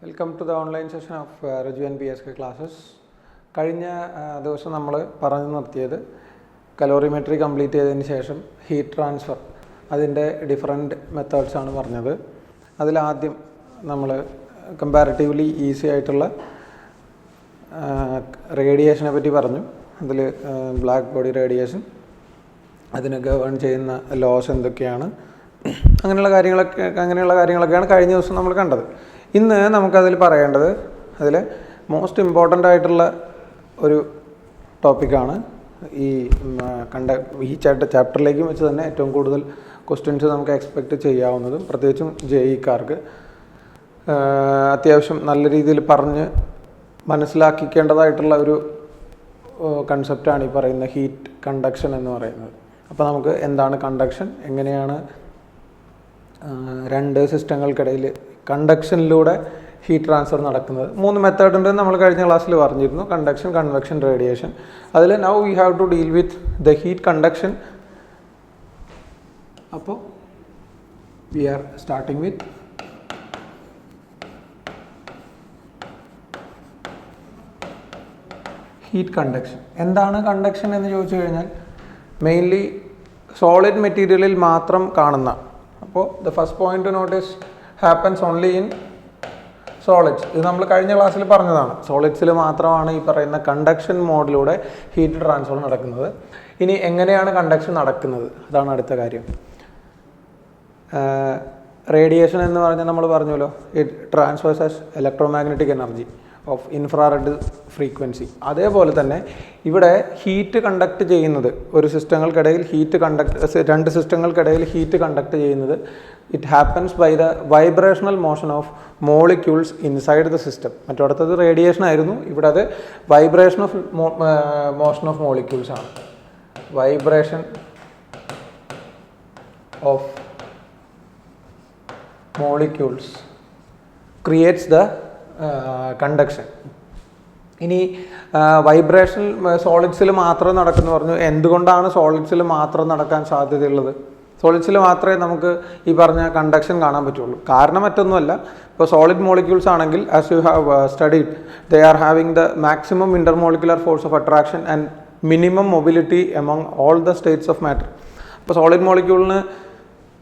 Welcome to the online session of Raju and PSK classes. കഴിഞ്ഞ ദിവസം നമ്മൾ പറഞ്ഞു നിർത്തിയത് കലോറിമെട്രി കംപ്ലീറ്റ് ചെയ്തതിന് ശേഷം ഹീറ്റ് ട്രാൻസ്ഫർ അതിൻ്റെ ഡിഫറെൻറ്റ് മെത്തേഡ്സാണ് പറഞ്ഞത്. അതിലാദ്യം നമ്മൾ കമ്പാരിറ്റീവ്ലി ഈസി ആയിട്ടുള്ള റേഡിയേഷനെ പറ്റി പറഞ്ഞു. അതിൽ ബ്ലാക്ക് ബോഡി റേഡിയേഷൻ, അതിനെ ഗവേൺ ചെയ്യുന്ന ലോസ് എന്തൊക്കെയാണ്, അങ്ങനെയുള്ള കാര്യങ്ങളൊക്കെയാണ് കഴിഞ്ഞ ദിവസം നമ്മൾ കണ്ടത്. ഇന്ന് നമുക്കതിൽ പറയേണ്ടത് അതിൽ മോസ്റ്റ് ഇമ്പോർട്ടൻ്റ് ആയിട്ടുള്ള ഒരു ടോപ്പിക്കാണ്. ഈ ചാപ്റ്ററിലേക്കും വെച്ച് തന്നെ ഏറ്റവും കൂടുതൽ ക്വസ്റ്റ്യൻസ് നമുക്ക് എക്സ്പെക്റ്റ് ചെയ്യാവുന്നതും പ്രത്യേകിച്ചും JEE-ക്കാർക്ക് അത്യാവശ്യം നല്ല രീതിയിൽ പറഞ്ഞ് മനസ്സിലാക്കിക്കേണ്ടതായിട്ടുള്ള ഒരു കൺസെപ്റ്റാണ് ഈ പറയുന്ന ഹീറ്റ് കണ്ടക്ഷൻ എന്ന് പറയുന്നത്. അപ്പോൾ നമുക്ക് എന്താണ് കണ്ടക്ഷൻ, എങ്ങനെയാണ് രണ്ട് സിസ്റ്റങ്ങൾക്കിടയിൽ കണ്ടക്ഷനിലൂടെ ഹീറ്റ് ട്രാൻസ്ഫർ നടക്കുന്നത്. 3 മെത്തേഡ് ഉണ്ട് നമ്മൾ കഴിഞ്ഞ ക്ലാസ്സിൽ പറഞ്ഞിരുന്നു: കണ്ടക്ഷൻ, കൺവെക്ഷൻ, റേഡിയേഷൻ. അതിൽ now we have to deal with the heat conduction. അപ്പോൾ we are starting with heat conduction. എന്താണ് കണ്ടക്ഷൻ എന്ന് ചോദിച്ചു കഴിഞ്ഞാൽ മെയിൻലി സോളിഡ് മെറ്റീരിയലിൽ മാത്രം കാണുന്ന, അപ്പോൾ the first point to notice happens only in solids. ഇത് നമ്മൾ കഴിഞ്ഞ ക്ലാസ്സിൽ പറഞ്ഞതാണ്. സോളിഡ്സിൽ മാത്രമാണ് ഈ പറയുന്ന കണ്ടക്ഷൻ മോഡിലൂടെ ഹീറ്റ് ട്രാൻസ്ഫർ നടക്കുന്നത്. ഇനി എങ്ങനെയാണ് കണ്ടക്ഷൻ നടക്കുന്നത്, അതാണ് അടുത്ത കാര്യം. റേഡിയേഷൻ എന്ന് പറഞ്ഞാൽ നമ്മൾ പറഞ്ഞല്ലോ, it transfers as electromagnetic energy of infrared frequency. അതേപോലെ തന്നെ ഇവിടെ ഹീറ്റ് കണ്ടക്ട് ചെയ്യുന്നത്, ഒരു സിസ്റ്റങ്ങൾക്കിടയിൽ രണ്ട് സിസ്റ്റങ്ങൾക്കിടയിൽ ഹീറ്റ് കണ്ടക്ട് ചെയ്യുന്നത് it happens by the vibrational motion of molecules inside the system. മറ്റോടത്തത് റേഡിയേഷൻ ആയിരുന്നു, ഇവിടെ അത് vibration of motion of molecules ആണ്. Vibration of molecules creates the conduction. ഇനി വൈബ്രേഷൻ സോളിഡ്സിൽ മാത്രം നടക്കുന്നു പറഞ്ഞു. എന്തുകൊണ്ടാണ് സോളിഡ്സിൽ മാത്രം നടക്കാൻ സാധ്യതയുള്ളത്? സോളിഡ്സിൽ മാത്രമേ നമുക്ക് ഈ പറഞ്ഞ കണ്ടക്ഷൻ കാണാൻ പറ്റുള്ളൂ. കാരണം മറ്റൊന്നുമല്ല, ഇപ്പോൾ സോളിഡ് മോളിക്യൂൾസ് ആണെങ്കിൽ, as you have studied, they are having the maximum intermolecular force of attraction and minimum mobility among all the States of matter. ഇപ്പോൾ സോളിഡ് മോളിക്യൂളിന്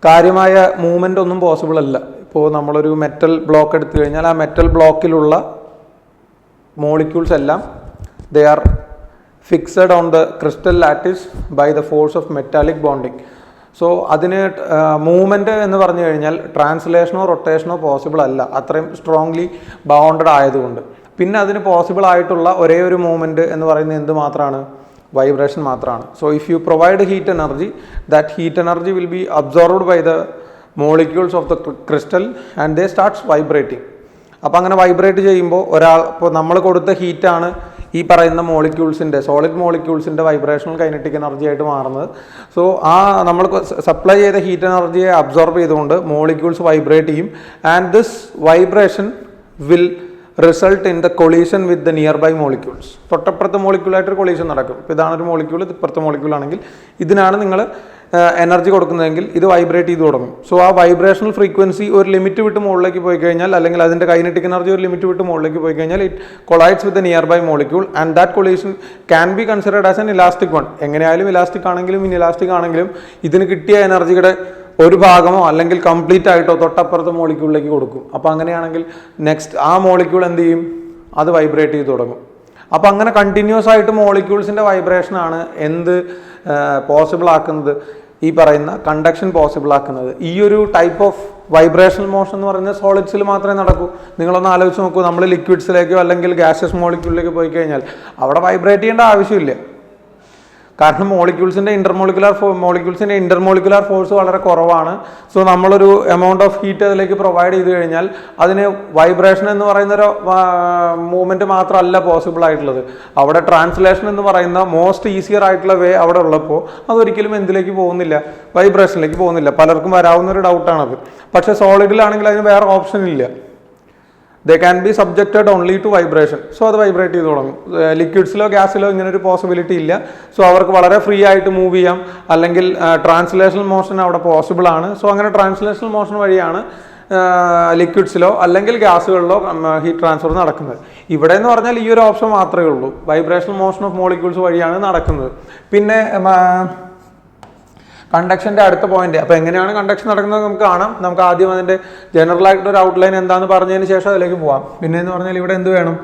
കാര്യമായ മൂവ്മെൻ്റ് ഒന്നും പോസിബിൾ അല്ല. ഇപ്പോൾ നമ്മളൊരു മെറ്റൽ ബ്ലോക്ക് എടുത്തു കഴിഞ്ഞാൽ ആ മെറ്റൽ ബ്ലോക്കിലുള്ള മോളിക്യൂൾസ് എല്ലാം they are fixed on the crystal lattice by the force of metallic bonding. So അതിന് മൂവ്മെൻറ്റ് എന്ന് പറഞ്ഞു കഴിഞ്ഞാൽ ട്രാൻസ്ലേഷനോ റൊട്ടേഷനോ പോസിബിൾ അല്ല, അത്രയും സ്ട്രോങ്ലി ബൗണ്ടഡ് ആയതുകൊണ്ട്. പിന്നെ അതിന് പോസിബിൾ ആയിട്ടുള്ള ഒരേ ഒരു മൂവ്മെൻറ്റ് എന്ന് പറയുന്നത് എന്ത് മാത്രമാണ്? വൈബ്രേഷൻ മാത്രമാണ്. So if you provide heat energy, that heat energy will be absorbed by the molecules of the crystal and they starts vibrating. അപ്പോൾ അങ്ങനെ വൈബ്രേറ്റ് ചെയ്യുമ്പോൾ ഇപ്പോൾ നമ്മൾ കൊടുത്ത ഹീറ്റാണ് ഈ പറയുന്ന മോളിക്യൂൾസിൻ്റെ, സോളിഡ് മോളിക്യൂൾസിൻ്റെ വൈബ്രേഷണൽ കൈനറ്റിക് എനർജി ആയിട്ട് മാറുന്നത്. സോ ആ നമ്മൾ സപ്ലൈ ചെയ്ത ഹീറ്റ് എനർജിയെ അബ്സോർബ് ചെയ്തുകൊണ്ട് മോളിക്യൂൾസ് വൈബ്രേറ്റ് ചെയ്യും. And this vibration will result in the collision with the nearby molecules. തൊട്ടപ്പുറത്തെ മോളിക്യൂളായിട്ടൊരു കൊളീഷൻ നടക്കും. ഇപ്പോൾ ഇതാണൊരു മോളിക്യൂൾ, ഇത് ഇപ്പുറത്തെ മോളിക്യൂൾ ആണെങ്കിൽ ഇതിനാണ് നിങ്ങൾ എനർജി കൊടുക്കുന്നതെങ്കിൽ ഇത് വൈബ്രേറ്റ് ചെയ്ത് തുടങ്ങും. സോ ആ വൈബ്രേഷണൽ ഫ്രീക്വൻസി ഒരു ലിമിറ്റ് വിട്ട് മുകളിലേക്ക് പോയി കഴിഞ്ഞാൽ, അല്ലെങ്കിൽ അതിൻ്റെ കൈനറ്റിക് എനർജി ഒരു ലിമിറ്റ് വിട്ട് മുകളിലേക്ക് പോയി കഴിഞ്ഞാൽ, it collides with the nearby molecule and that collision can be considered as an elastic one. എങ്ങനെയായാലും ഇലാസ്റ്റിക് ആണെങ്കിലും ഇൻഇലാസ്റ്റിക് ആണെങ്കിലും ഇതിന് കിട്ടിയ എനർജിയുടെ ഒരു ഭാഗമോ അല്ലെങ്കിൽ കംപ്ലീറ്റ് ആയിട്ടോ തൊട്ടപ്പുറത്തെ മോളിക്യൂളിലേക്ക് കൊടുക്കും. അപ്പോൾ അങ്ങനെയാണെങ്കിൽ നെക്സ്റ്റ് ആ മോളിക്യൂൾ എന്ത് ചെയ്യും? അത് വൈബ്രേറ്റ് ചെയ്ത് തുടങ്ങും. അപ്പോൾ അങ്ങനെ കണ്ടിന്യൂസ് ആയിട്ട് മോളിക്യൂൾസിൻ്റെ വൈബ്രേഷനാണ് എന്ത് പോസിബിൾ ആക്കുന്നത്, ഈ പറയുന്ന കണ്ടക്ഷൻ പോസിബിൾ ആക്കുന്നത്. ഈ ഒരു ടൈപ്പ് ഓഫ് വൈബ്രേഷണൽ മോഷൻ എന്ന് പറയുന്നത് സോളിഡ്സിൽ മാത്രമേ നടക്കൂ. നിങ്ങളൊന്ന് ആലോചിച്ച് നോക്കൂ, നമ്മൾ ലിക്വിഡ്സിലേക്കോ അല്ലെങ്കിൽ ഗ്യാസസ് മോളിക്യൂളിലേക്ക് പോയി കഴിഞ്ഞാൽ അവിടെ വൈബ്രേറ്റ് ചെയ്യേണ്ട ആവശ്യമില്ല. കാരണം മോളിക്യൂൾസിൻ്റെ ഇന്റർമോളിക്കുലർ ഫോഴ്സ് വളരെ കുറവാണ്. സോ നമ്മളൊരു എമൗണ്ട് ഓഫ് ഹീറ്റ് അതിലേക്ക് പ്രൊവൈഡ് ചെയ്ത് കഴിഞ്ഞാൽ അതിന് വൈബ്രേഷൻ എന്ന് പറയുന്നൊരു മൂവ്മെൻറ്റ് മാത്രമല്ല പോസിബിൾ ആയിട്ടുള്ളത്. അവിടെ ട്രാൻസ്ലേഷൻ എന്ന് പറയുന്ന മോസ്റ്റ് ഈസിയർ ആയിട്ടുള്ള വേ അവിടെ ഉള്ളപ്പോൾ അതൊരിക്കലും എന്തിലേക്ക് പോകുന്നില്ല? വൈബ്രേഷനിലേക്ക് പോകുന്നില്ല. പലർക്കും വരാവുന്നൊരു ഡൗട്ടാണത്. പക്ഷേ സോളിഡിലാണെങ്കിൽ അതിന് വേറെ ഓപ്ഷൻ ഇല്ല. they can be subjected only to vibration. So അത് വൈബ്രേറ്റ് ചെയ്ത് തുടങ്ങും. ലിക്വിഡ്സിലോ ഗ്യാസിലോ ഇങ്ങനൊരു പോസിബിലിറ്റി ഇല്ല. സോ അവർക്ക് വളരെ ഫ്രീ ആയിട്ട് മൂവ് ചെയ്യാം, അല്ലെങ്കിൽ ട്രാൻസ്ലേഷണൽ മോഷൻ അവിടെ പോസിബിൾ ആണ്. സോ അങ്ങനെ ട്രാൻസ്ലേഷണൽ മോഷൻ വഴിയാണ് ലിക്വിഡ്സിലോ അല്ലെങ്കിൽ ഗ്യാസുകളിലോ ഹീറ്റ് ട്രാൻസ്ഫർ നടക്കുന്നത്. ഇവിടെ എന്ന് പറഞ്ഞാൽ ഈ ഒരു ഓപ്ഷൻ മാത്രമേ ഉള്ളൂ, വൈബ്രേഷണൽ മോഷൻ ഓഫ് മോളിക്യൂൾസ് വഴിയാണ് നടക്കുന്നത്. പിന്നെ കണ്ടക്ഷൻ്റെ അടുത്ത പോയിന്റ്, അപ്പോൾ എങ്ങനെയാണ് കണ്ടക്ഷൻ നടക്കുന്നത് നമുക്ക് കാണാം. നമുക്ക് ആദ്യം അതിൻ്റെ ജനറൽ ആയിട്ടൊരു ഔട്ട്ലൈൻ എന്താണെന്ന് പറഞ്ഞതിന് ശേഷം അതിലേക്ക് പോവാം. പിന്നെ എന്ന് പറഞ്ഞാൽ ഇവിടെ എന്ത് വേണം,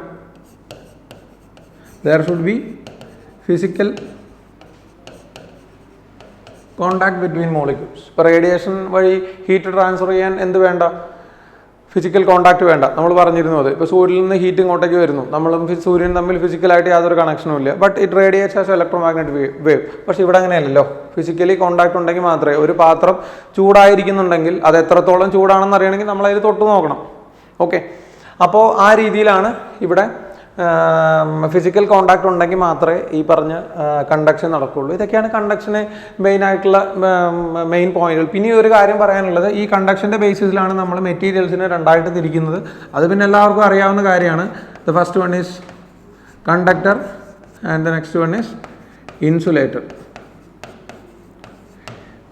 there should be physical contact between molecules. ഇപ്പോൾ റേഡിയേഷൻ വഴി ഹീറ്റ് ട്രാൻസ്ഫർ ചെയ്യാൻ എന്ത് വേണ്ട, ഫിസിക്കൽ കോണ്ടാക്ട് വേണ്ട. നമ്മൾ പറഞ്ഞിരുന്നു അത്. ഇപ്പോൾ സൂര്യനിൽ നിന്ന് ഹീറ്റ് ഇങ്ങോട്ടേക്ക് വരുന്നു, നമ്മളും സൂര്യൻ തമ്മിൽ ഫിസിക്കലായിട്ട് യാതൊരു കണക്ഷനും ഇല്ല, but it radiates as electromagnetic wave. പക്ഷേ ഇവിടെ അങ്ങനെയല്ലല്ലോ, ഫിസിക്കലി കോണ്ടാക്ട് ഉണ്ടെങ്കിൽ മാത്രമേ. ഒരു പാത്രം ചൂടായിരിക്കുന്നുണ്ടെങ്കിൽ അത് എത്രത്തോളം ചൂടാണെന്ന് അറിയണമെങ്കിൽ നമ്മൾ അതിൽ തൊട്ട് നോക്കണം. ഓക്കെ, അപ്പോൾ ആ രീതിയിലാണ് ഇവിടെ ഫിസിക്കൽ കോണ്ടാക്ട് ഉണ്ടെങ്കിൽ മാത്രമേ ഈ പറഞ്ഞ കണ്ടക്ഷൻ നടക്കുകയുള്ളൂ. ഇതൊക്കെയാണ് കണ്ടക്ഷന് മെയിനായിട്ടുള്ള മെയിൻ പോയിന്റുകൾ. പിന്നെ ഒരു കാര്യം പറയാനുള്ളത്, ഈ കണ്ടക്ഷൻ്റെ ബേസിസിലാണ് നമ്മൾ മെറ്റീരിയൽസിനെ രണ്ടായിട്ട് തിരിക്കുന്നത്. അത് പിന്നെ എല്ലാവർക്കും അറിയാവുന്ന കാര്യമാണ്. The first one is conductor and the next one is insulator.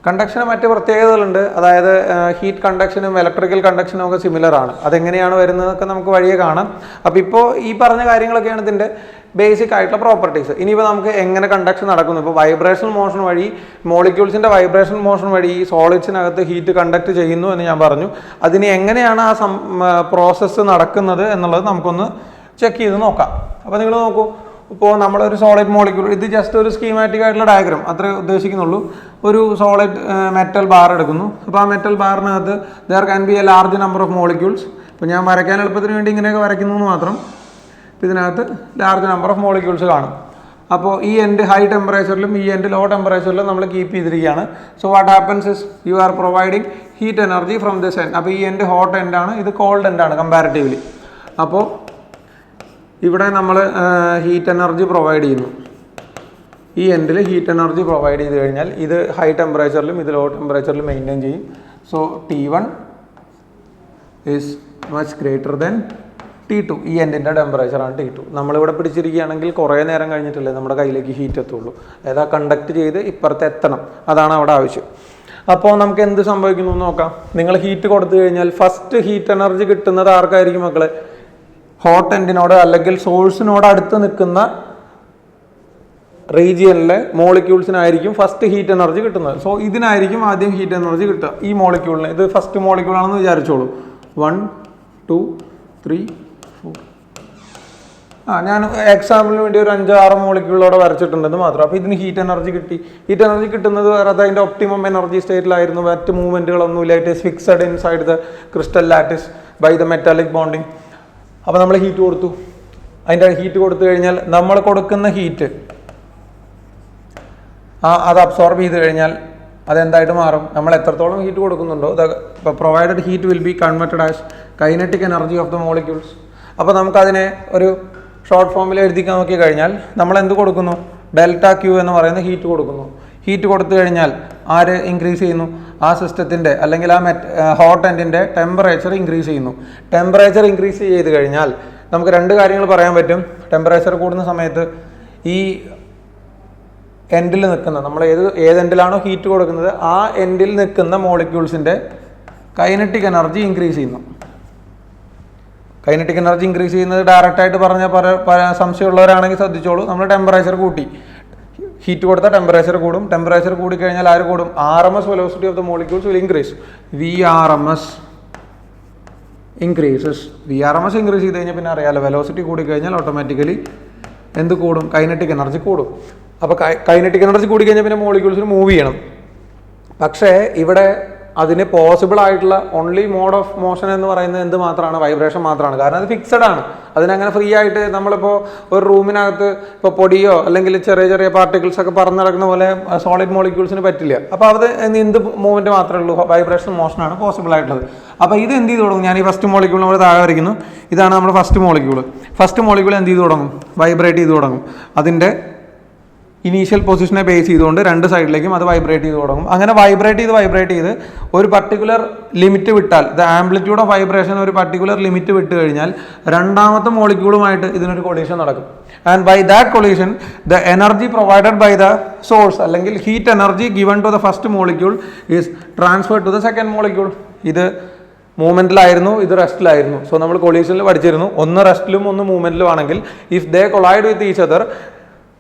കണ്ടക്ഷന് മറ്റ് പ്രത്യേകതകളുണ്ട്. അതായത് ഹീറ്റ് കണ്ടക്ഷനും ഇലക്ട്രിക്കൽ കണ്ടക്ഷനും ഒക്കെ സിമിലർ ആണ്. അതെങ്ങനെയാണ് വരുന്നതൊക്കെ നമുക്ക് വഴിയെ കാണാം. അപ്പോൾ ഇപ്പോൾ ഈ പറഞ്ഞ കാര്യങ്ങളൊക്കെയാണ് ഇതിൻ്റെ ബേസിക് ആയിട്ടുള്ള പ്രോപ്പർട്ടീസ്. ഇനിയിപ്പോൾ നമുക്ക് എങ്ങനെ കണ്ടക്ഷൻ നടക്കുന്നു, ഇപ്പോൾ വൈബ്രേഷണൽ മോഷൻ വഴി മോളിക്യൂൾസിൻ്റെ വൈബ്രേഷണൽ മോഷൻ വഴി ഈ സോളിഡ്സിനകത്ത് ഹീറ്റ് കണ്ടക്ട് ചെയ്യുന്നു എന്ന് ഞാൻ പറഞ്ഞു. അതിന് എങ്ങനെയാണ് ആ പ്രോസസ്സ് നടക്കുന്നത് എന്നുള്ളത് നമുക്കൊന്ന് ചെക്ക് ചെയ്ത് നോക്കാം. അപ്പോൾ നിങ്ങൾ നോക്കൂ, ഇപ്പോൾ നമ്മളൊരു സോളിഡ് മോളിക്യൂൾ, ഇത് ജസ്റ്റ് ഒരു സ്കീമാറ്റിക് ആയിട്ടുള്ള ഡയഗ്രാം അത്രേ ഉദ്ദേശിക്കുന്നുള്ളൂ. ഒരു സോളിഡ് മെറ്റൽ ബാർ എടുക്കുന്നു. അപ്പോൾ ആ മെറ്റൽ ബാറിനകത്ത് there can be a large number of molecules. ഇപ്പോൾ ഞാൻ വരയ്ക്കാൻ എളുപ്പത്തിന് വേണ്ടി ഇങ്ങനെയൊക്കെ വരയ്ക്കുന്നു എന്ന് മാത്രം. അപ്പോൾ ഇതിനകത്ത് ലാർജ് നമ്പർ ഓഫ് മോളിക്യൂൾസ് കാണും. അപ്പോൾ ഈ എൻഡ് ഹൈ ടെമ്പറേച്ചറിലും ഈ എൻഡ് ലോ ടെമ്പറേച്ചറിലും നമ്മൾ കീപ്പ് ചെയ്തിരിക്കുകയാണ്. So what happens is you are providing heat energy from this end. അപ്പോൾ ഈ എൻഡ് ഹോട്ട് എൻഡാണ്, ഇത് കോൾഡ് എൻഡാണ് കമ്പാരിറ്റീവ്ലി. അപ്പോൾ ഇവിടെ നമ്മൾ ഹീറ്റ് എനർജി പ്രൊവൈഡ് ചെയ്യുന്നു. ഈ എൻഡിൽ ഹീറ്റ് എനർജി പ്രൊവൈഡ് ചെയ്ത് കഴിഞ്ഞാൽ ഇത് ഹൈ ടെമ്പറേച്ചറിലും ഇത് ലോ ടെമ്പറേച്ചറിലും മെയിൻറ്റെയിൻ ചെയ്യും. So T1 is much greater then T2. ഈ എൻഡിൻ്റെ ടെമ്പറേച്ചറാണ് T2. നമ്മളിവിടെ പിടിച്ചിരിക്കുകയാണെങ്കിൽ കുറേ നേരം കഴിഞ്ഞിട്ടല്ലേ നമ്മുടെ കയ്യിലേക്ക് ഹീറ്റ് എത്തുള്ളൂ. അതായത് ആ കണ്ടക്ട് ചെയ്ത് ഇപ്പുറത്ത് എത്തണം, അതാണ് അവിടെ ആവശ്യം. അപ്പോൾ നമുക്ക് എന്ത് സംഭവിക്കുന്നു എന്ന് നോക്കാം. നിങ്ങൾ ഹീറ്റ് കൊടുത്തു കഴിഞ്ഞാൽ ഫസ്റ്റ് ഹീറ്റ് എനർജി കിട്ടുന്നത് ആർക്കായിരിക്കും മക്കളെ? ഹോട്ട് എൻഡിനോട് അല്ലെങ്കിൽ സോഴ്സിനോട് അടുത്ത് നിൽക്കുന്ന റീജിയനിലെ മോളിക്യൂൾസിനായിരിക്കും ഫസ്റ്റ് ഹീറ്റ് എനർജി കിട്ടുന്നത്. സോ ഇതിനായിരിക്കും ആദ്യം ഹീറ്റ് എനർജി കിട്ടുക. ഈ മോളിക്യൂളിന്, ഇത് ഫസ്റ്റ് മോളിക്യൂളാണെന്ന് വിചാരിച്ചോളൂ. 1 2 3 4. ഞാൻ എക്സാമ്പിളിന് വേണ്ടി ഒരു 5-6 മോളിക്യൂളോടെ വരച്ചിട്ടുണ്ടെന്ന് മാത്രം. അപ്പോൾ ഇതിന് ഹീറ്റ് എനർജി കിട്ടി. ഹീറ്റ് എനർജി കിട്ടുന്നത് അത് അതിൻ്റെ ഒപ്റ്റിമം എനർജി സ്റ്റേറ്റിലായിരുന്നു. മറ്റ് മൂവ്മെൻറ്റുകളൊന്നുമില്ല. It is fixed inside the crystal lattice by the metallic bonding. അപ്പോൾ നമ്മൾ ഹീറ്റ് കൊടുത്തു. അതിൻ്റെ ഹീറ്റ് കൊടുത്തു കഴിഞ്ഞാൽ നമ്മൾ കൊടുക്കുന്ന ഹീറ്റ് അത് അബ്സോർബ് ചെയ്ത് കഴിഞ്ഞാൽ അതെന്തായിട്ട് മാറും? നമ്മൾ എത്രത്തോളം ഹീറ്റ് കൊടുക്കുന്നുണ്ടോ the provided heat will be converted as kinetic energy of the molecules. അപ്പോൾ നമുക്കതിനെ ഒരു ഷോർട്ട് ഫോമിൽ എഴുതിക്കാൻ നോക്കി കഴിഞ്ഞാൽ നമ്മൾ എന്ത് കൊടുക്കുന്നു? ഡെൽറ്റ ക്യൂ എന്ന് പറയുന്ന ഹീറ്റ് കൊടുക്കുന്നു. ഹീറ്റ് കൊടുത്തു കഴിഞ്ഞാൽ ആര് ഇൻക്രീസ് ചെയ്യുന്നു? ആ സിസ്റ്റത്തിൻ്റെ അല്ലെങ്കിൽ ആ ഹോട്ട് എൻഡിൻ്റെ ടെമ്പറേച്ചർ ഇൻക്രീസ് ചെയ്യുന്നു. ടെമ്പറേച്ചർ ഇൻക്രീസ് ചെയ്ത് കഴിഞ്ഞാൽ നമുക്ക് രണ്ട് കാര്യങ്ങൾ പറയാൻ പറ്റും. ടെമ്പറേച്ചർ കൂടുന്ന സമയത്ത് ഈ എൻഡിൽ നിൽക്കുന്ന, നമ്മൾ ഏത് എൻഡിലാണോ ഹീറ്റ് കൊടുക്കുന്നത് ആ എൻഡിൽ നിൽക്കുന്ന മോളിക്യൂൾസിൻ്റെ കൈനറ്റിക് എനർജി ഇൻക്രീസ് ചെയ്യുന്നു. കൈനറ്റിക് എനർജി ഇൻക്രീസ് ചെയ്യുന്നത് ഡയറക്റ്റായിട്ട് പറഞ്ഞാൽ പല സംശയമുള്ളവരാണെങ്കിൽ ശ്രദ്ധിച്ചോളൂ. നമ്മൾ ടെമ്പറേച്ചർ കൂട്ടി, ഹീറ്റ് കൊടുത്താൽ ടെമ്പറേച്ചർ കൂടും. ടെമ്പറേച്ചർ കൂടിക്കഴിഞ്ഞാൽ ആര് കൂടും? RMS velocity of the molecules will increase. VRMS increases. VRMS increase ചെയ്ത് കഴിഞ്ഞാൽ പിന്നെ അറിയാമല്ലോ, വെലോസിറ്റി കൂടിക്കഴിഞ്ഞാൽ ഓട്ടോമാറ്റിക്കലി എന്ത് കൂടും? കൈനറ്റിക് എനർജി കൂടും. അപ്പോൾ കൈനറ്റിക് എനർജി കൂടിക്കഴിഞ്ഞാൽ പിന്നെ മോളിക്യൂൾസിന് മൂവ് ചെയ്യണം. പക്ഷേ ഇവിടെ അതിന് പോസിബിൾ ആയിട്ടുള്ള ഓൺലി മോഡ് ഓഫ് മോഷൻ എന്ന് പറയുന്നത് എന്ത് മാത്രമാണ്? വൈബ്രേഷൻ മാത്രമാണ്. കാരണം അത് ഫിക്സഡ് ആണ്. അതിനങ്ങനെ ഫ്രീ ആയിട്ട് നമ്മളിപ്പോൾ ഒരു റൂമിനകത്ത് ഇപ്പോൾ പൊടിയോ അല്ലെങ്കിൽ ചെറിയ ചെറിയ പാർട്ടിക്കിൾസ് ഒക്കെ പറന്ന് നടക്കുന്ന പോലെ സോളിഡ് മോളിക്യൂൾസിന് പറ്റില്ല. അപ്പോൾ അത് എന്ത് മൂവ്മെൻറ്റ് മാത്രമേ ഉള്ളൂ, വൈബ്രേഷൻ മോഷനാണ് പോസിബിൾ ആയിട്ടുള്ളത്. അപ്പോൾ ഇത് എന്ത് ചെയ്ത് തുടങ്ങും? ഞാൻ ഈ ഫസ്റ്റ് മോളിക്യൂൾ നമ്മൾ താഴെ വരയ്ക്കുന്നു. ഇതാണ് നമ്മുടെ ഫസ്റ്റ് മോളിക്യൂൾ. ഫസ്റ്റ് മോളിക്യൂൾ എന്ത് ചെയ്ത് തുടങ്ങും? വൈബ്രേറ്റ് ചെയ്ത് തുടങ്ങും. അതിൻ്റെ ഇനീഷ്യൽ പൊസിഷനെ ബേസ് ചെയ്തുകൊണ്ട് രണ്ട് സൈഡിലേക്കും അത് വൈബ്രേറ്റ് ചെയ്ത് തുടങ്ങും. അങ്ങനെ വൈബ്രേറ്റ് ചെയ്ത് ഒരു പർട്ടിക്കുലർ ലിമിറ്റ് വിട്ടാൽ, ദ ആംപ്ലിറ്റ്യൂഡ് ഓഫ് വൈബ്രേഷൻ ഒരു പർട്ടിക്കുലർ ലിമിറ്റ് വിട്ട് കഴിഞ്ഞാൽ രണ്ടാമത്തെ മോളിക്യൂളുമായിട്ട് ഇതിനൊരു കൊളീഷൻ നടക്കും. And by that collision the energy provided by the source അല്ലെങ്കിൽ heat energy given to the first molecule is transferred to the second molecule. ഇത് മൂവ്മെന്റിലായിരുന്നു, ഇത് റെസ്റ്റിലായിരുന്നു. സോ നമ്മൾ കൊളീഷനിൽ പഠിച്ചിരുന്നു, ഒന്ന് റെസ്റ്റിലും ഒന്ന് മൂവ്മെന്റിലും ആണെങ്കിൽ if they collide with each other,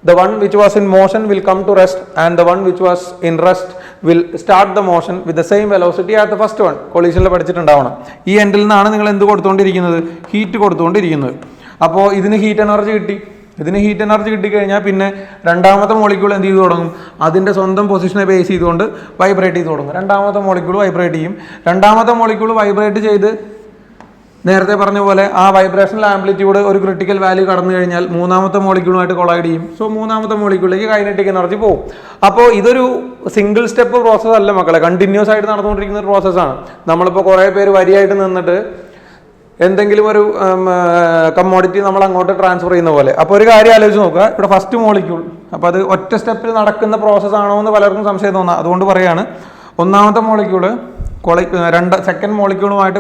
the one which was in motion will come to rest and the one which was in rest will start the motion with the same velocity as the first one. കൊളീഷനിൽ പഠിച്ചിട്ടുണ്ടാവണം. ഈ എൻഡിൽ നിന്നാണ് നിങ്ങൾ എന്ത് കൊടുത്തുകൊണ്ടിരിക്കുന്നത്, heat കൊടുത്തുകൊണ്ടിരിക്കുന്നത്. അപ്പോൾ ഇതിന് heat energy കിട്ടി. ഇതിന് heat energy കിട്ടിക്കഴിഞ്ഞാൽ പിന്നെ രണ്ടാമത്തെ മോളിക്യൂൾ എന്ത് ചെയ്ത് തുടങ്ങും, അതിൻ്റെ സ്വന്തം പൊസിഷനെ ബേസ് ചെയ്തുകൊണ്ട് വൈബ്രേറ്റ് ചെയ്ത് തുടങ്ങും. രണ്ടാമത്തെ മോളിക്യൂൾ വൈബ്രേറ്റ് ചെയ്യും. രണ്ടാമത്തെ മോളിക്യൂൾ വൈബ്രേറ്റ് ചെയ്ത് നേരത്തെ പറഞ്ഞ പോലെ ആ വൈബ്രേഷണൽ ആംപ്ലിറ്റ്യൂഡ് ഒരു ക്രിട്ടിക്കൽ വാല്യൂ കടന്നു കഴിഞ്ഞാൽ മൂന്നാമത്തെ മോളിക്യൂളുമായിട്ട് കൊളൈഡ് ചെയ്യും. സോ മൂന്നാമത്തെ മോളിക്യൂളിലേക്ക് കൈനറ്റിക് എനർജി പോകും. അപ്പോൾ ഇതൊരു സിംഗിൾ സ്റ്റെപ്പ് പ്രോസസ്സ് അല്ല മക്കളെ, കണ്ടിന്യൂസ് ആയിട്ട് നടന്നുകൊണ്ടിരിക്കുന്ന ഒരു പ്രോസസ്സാണ്. നമ്മളിപ്പോൾ കുറേ പേര് വരിയായിട്ട് നിന്നിട്ട് എന്തെങ്കിലും ഒരു കമ്മോഡിറ്റി നമ്മൾ അങ്ങോട്ട് ട്രാൻസ്ഫർ ചെയ്യുന്ന പോലെ. അപ്പോൾ ഒരു കാര്യം ആലോചിച്ച് നോക്കുക, ഇവിടെ ഫസ്റ്റ് മോളിക്യൂൾ, അപ്പോൾ അത് ഒറ്റ സ്റ്റെപ്പിൽ നടക്കുന്ന പ്രോസസ്സ് ആണോ എന്ന് പലർക്കും സംശയം തോന്നാം. അതുകൊണ്ട് പറയാണ്, ഒന്നാമത്തെ മോളിക്യൂള് സെക്കൻഡ് മോളിക്യൂളുമായിട്ട്